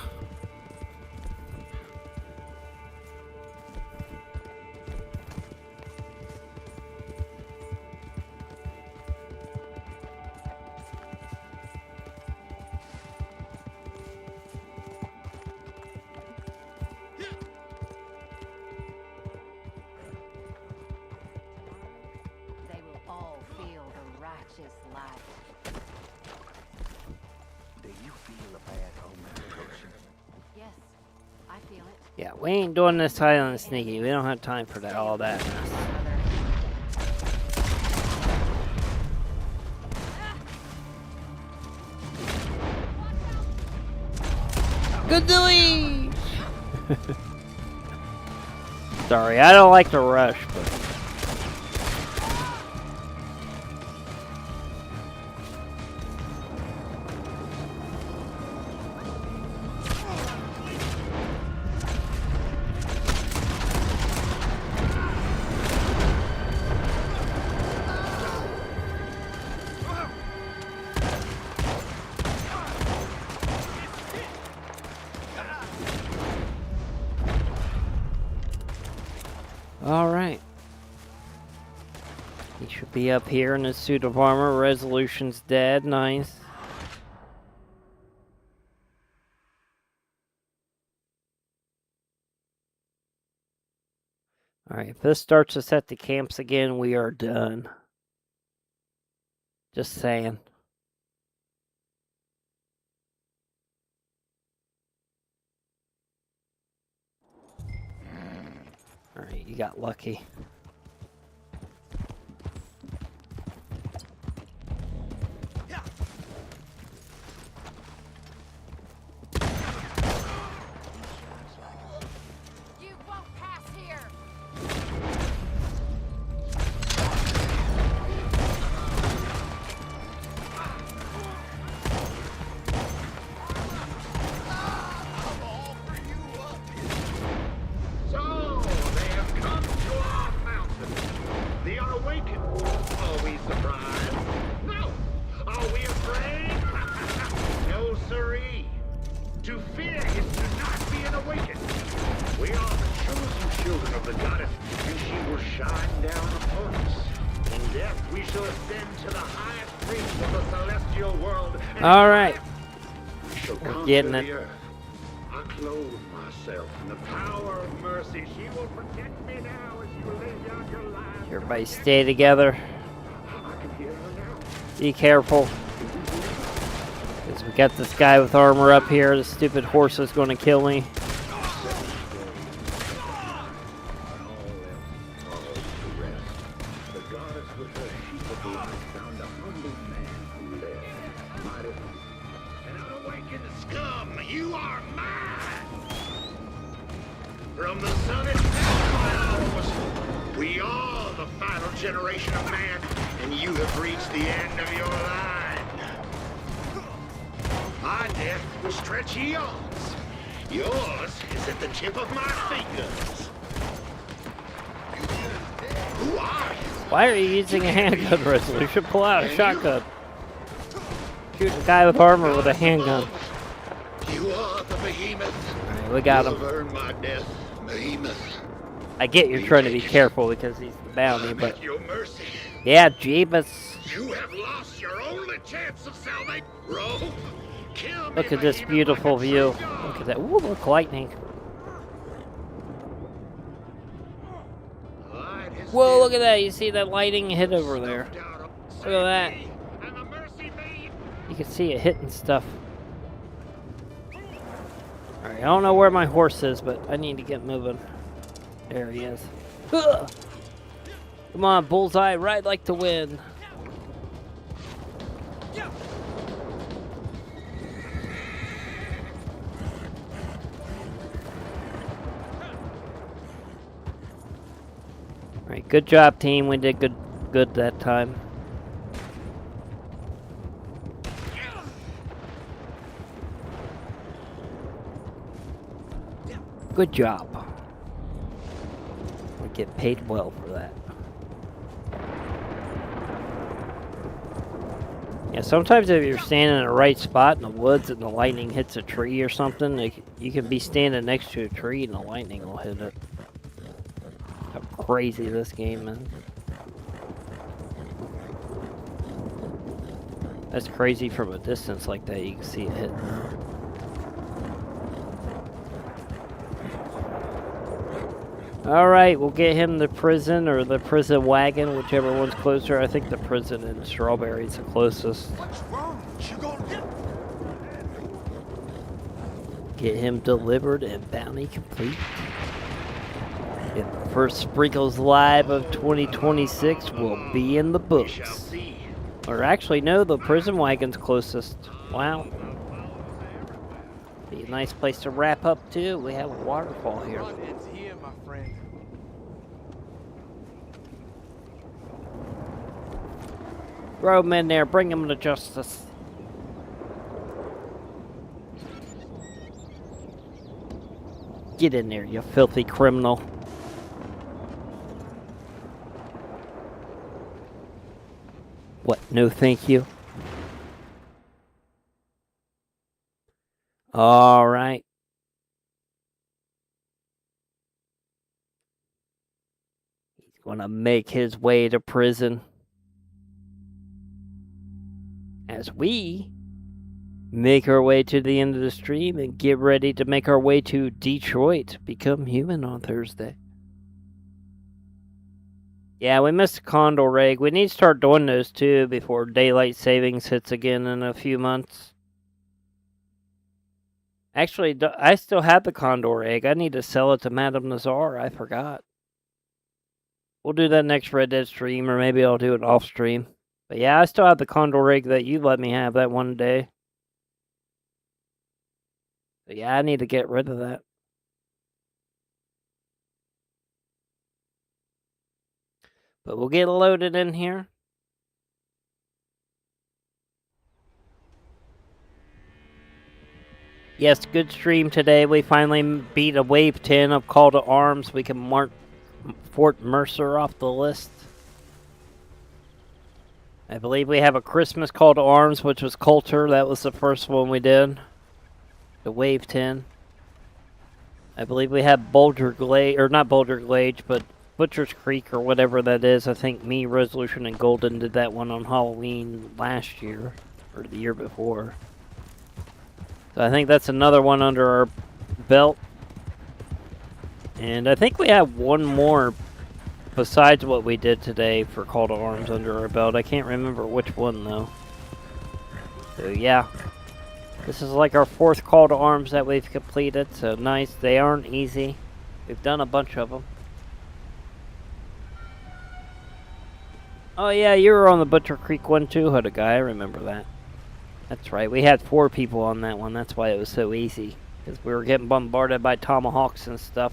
D: They will all feel the righteous light.
A: Do you feel a bad omen approaching?
D: Yes, I feel it.
C: Yeah, we ain't doing this silent and sneaky. We don't have time for that, all that mess. Good doing! Sorry, I don't like to rush, but... Alright. He should be up here in his suit of armor. Resolution's dead. Nice. Alright, if this starts to set the camps again, we are done. Just saying. Alright, you got lucky.
I: You won't pass here.
J: So, they have come to our mountain. The unawakened. Are we surprised? No. Are we afraid? No, siree. To fear is to not be an awakened. We are the chosen children of the goddess, and she will shine down upon us. In death, we shall ascend to the highest rings of the celestial world.
C: All right.
J: Shall conquer
C: getting
J: the
C: it.
J: earth. I clothe myself in the power of mercy. She will protect me now as you lay down your lives.
C: Everybody stay together.
J: I can hear her now.
C: Be careful. Because we got this guy with armor up here. The stupid horse is going to kill me.
J: The goddess with her sheep of light found a humble man who led, mighty, an unawakened scum. You are mine. From the sun itself, my arms. We are the final generation of man, and you have reached the end of your line. My death will stretch eons. Yours is at the tip of my fingers. Who are you?
C: Why are you using a handgun, Resolution? Pull out a shotgun. Shoot a guy with armor with a handgun.
J: You are the behemoth.
C: Alright, we got
J: You have
C: him.
J: earned my death, behemoth.
C: I get you're trying to be careful because he's the bounty,
J: I'm
C: but...
J: at your mercy.
C: Yeah, Jeebus.
J: You have lost your only chance of salvation. Rogue, kill me,
C: Look at this
J: behemoth,
C: beautiful
J: like a
C: view.
J: true dog.
C: Look at that. Ooh, look, lightning.
J: Light has
C: Whoa, look at
J: been
C: that. You see that lighting hit over there.
J: snuffed out of-
C: Look at that.
J: Save me, and the mercy me.
C: You can see it hitting stuff. Alright, I don't know where my horse is, but I need to get moving. There he is. Ugh! Come on, Bullseye, ride like to win. Alright, good job, team. We did good that time. Good job. We get paid well for that. Yeah, sometimes if you're standing in the right spot in the woods and the lightning hits a tree or something, you can be standing next to a tree and the lightning will hit it. How crazy this game is. That's crazy from a distance like that, you can see it hitting. Alright, we'll get him the prison or the prison wagon, whichever one's closer. I think the prison in Strawberry's the closest.
A: What's wrong? You gonna
C: Get him delivered and bounty complete. And the first Sprinkles Live of 2026 will be in the books. Or actually, no, the prison wagon's closest. Wow. Be a nice place to wrap up, too. We have a waterfall here.
E: It's here, my friend.
C: Throw him in there, bring him to justice. Get in there, you filthy criminal. What, no thank you? Alright. He's gonna make his way to prison. As we make our way to the end of the stream and get ready to make our way to Detroit, Become Human on Thursday. Yeah, we missed the Condor Rig. We need to start doing those too before daylight savings hits again in a few months. Actually, I still have the Condor Egg. I need to sell it to Madame Nazar. I forgot. We'll do that next Red Dead stream, or maybe I'll do it off stream. But yeah, I still have the Condor Egg that you let me have that one day. But yeah, I need to get rid of that. But we'll get loaded in here. Yes, good stream today. We finally beat a wave 10 of Call to Arms. We can mark Fort Mercer off the list. I believe we have a Christmas Call to Arms, which was Coulter. That was the first one we did. The wave 10. I believe we have Boulder Glade, or not Boulder Glade, but Butcher's Creek or whatever that is. I think me, Resolution, and Golden did that one on Halloween last year, or the year before. So I think that's another one under our belt. And I think we have one more besides what we did today for Call to Arms under our belt. I can't remember which one though. So yeah. This is like our fourth Call to Arms that we've completed. So nice. They aren't easy. We've done a bunch of them. Oh yeah, you were on the Butcher Creek one too, Hooded Guy. I remember that. That's right. We had 4 people on that one. That's why it was so easy. Because we were getting bombarded by tomahawks and stuff.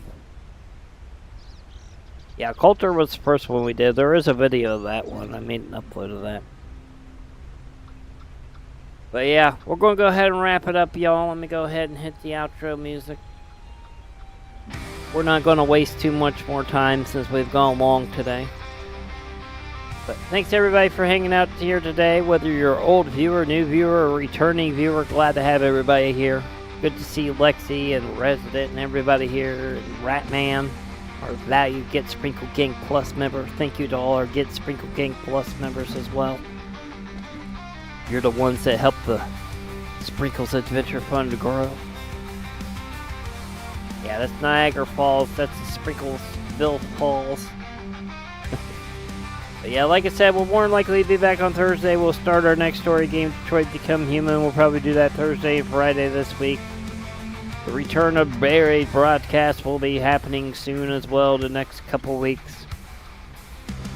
C: Yeah, Coulter was the first one we did. There is a video of that one. I made an upload of that. But yeah, we're going to go ahead and wrap it up, y'all. Let me go ahead and hit the outro music. We're not going to waste too much more time since we've gone long today. But thanks everybody for hanging out here today. Whether you're an old viewer, new viewer, or returning viewer, glad to have everybody here. Good to see Lexi and Resident and everybody here. And Ratman, our valued Get Sprinkled Gang Plus member. Thank you to all our Get Sprinkled Gang Plus members as well. You're the ones that help the Sprinkles Adventure Fund to grow. Yeah, that's Niagara Falls. That's the Sprinklesville Falls. But yeah, like I said, we'll more than likely be back on Thursday. We'll start our next story game, Detroit Become Human. We'll probably do that Thursday and Friday this week. The return of Barry's broadcast will be happening soon as well the next couple weeks.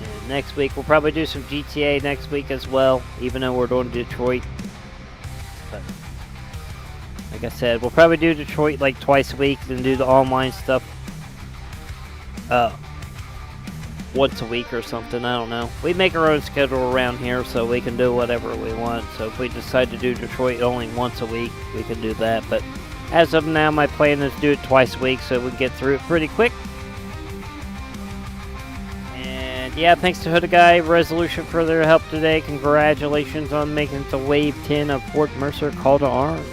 C: And next week we'll probably do some GTA next week as well, even though we're doing Detroit. But like I said, we'll probably do Detroit like twice a week and do the online stuff once a week or something. I don't know. We make our own schedule around here so we can do whatever we want. So if we decide to do Detroit only once a week, we can do that. But as of now, my plan is to do it twice a week so we can get through it pretty quick. And yeah, thanks to Hooded Guy Resolution for their help today. Congratulations on making it to Wave 10 of Fort Mercer Call to Arms.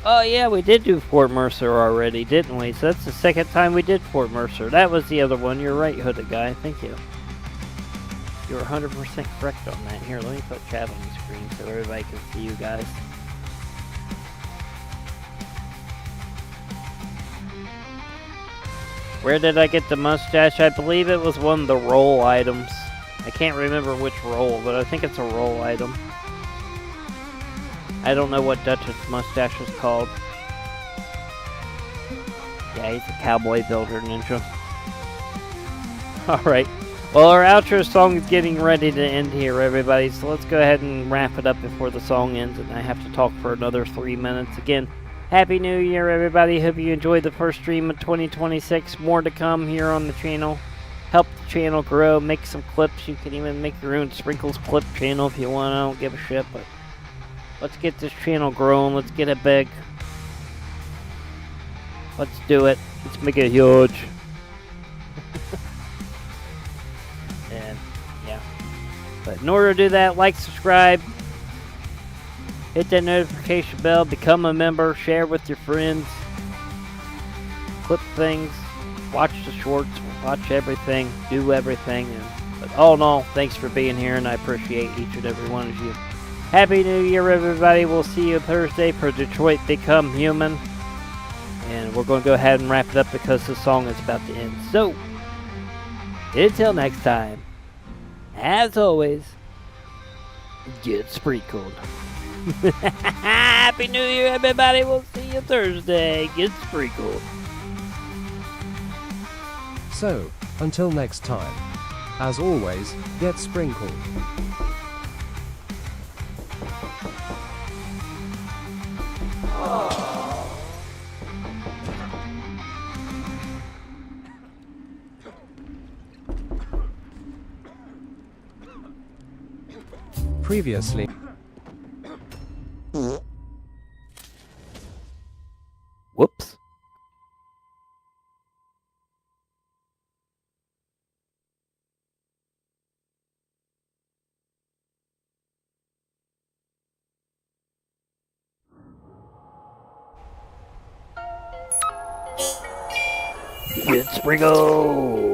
C: Oh yeah, we did do Fort Mercer already, didn't we? So that's the second time we did Fort Mercer. That was the other one. You're right, Hooded Guy. Thank you. You're 100% correct on that. Here, let me put chat on the screen so everybody can see you guys. Where did I get the mustache? I believe it was one of the roll items. I can't remember which roll, but I think it's a roll item. I don't know what Dutch's mustache was called. Yeah, he's a cowboy builder ninja. Alright. Well, our outro song is getting ready to end here, everybody. So let's go ahead and wrap it up before the song ends. And I have to talk for another 3 minutes. Again, Happy New Year, everybody. Hope you enjoyed the first stream of 2026. More to come here on the channel. Help the channel grow. Make some clips. You can even make your own Sprinkles clip channel if you want. I don't give a shit, but let's get this channel growing. Let's get it big. Let's do it. Let's make it huge. And yeah. But in order to do that, like, subscribe, hit that notification bell, become a member, share with your friends, clip things, watch the shorts, watch everything, do everything. But all in all, thanks for being here, and I appreciate each and every one of you. Happy New Year, everybody. We'll see you Thursday for Detroit Become Human. And we're going to go ahead and wrap it up because the song is about to end. So, until next time, as always, get sprinkled. Happy New Year, everybody. We'll see you Thursday. Get sprinkled.
B: So, until next time, as always, get sprinkled. Previously.
C: Whoops. Get sprinkled.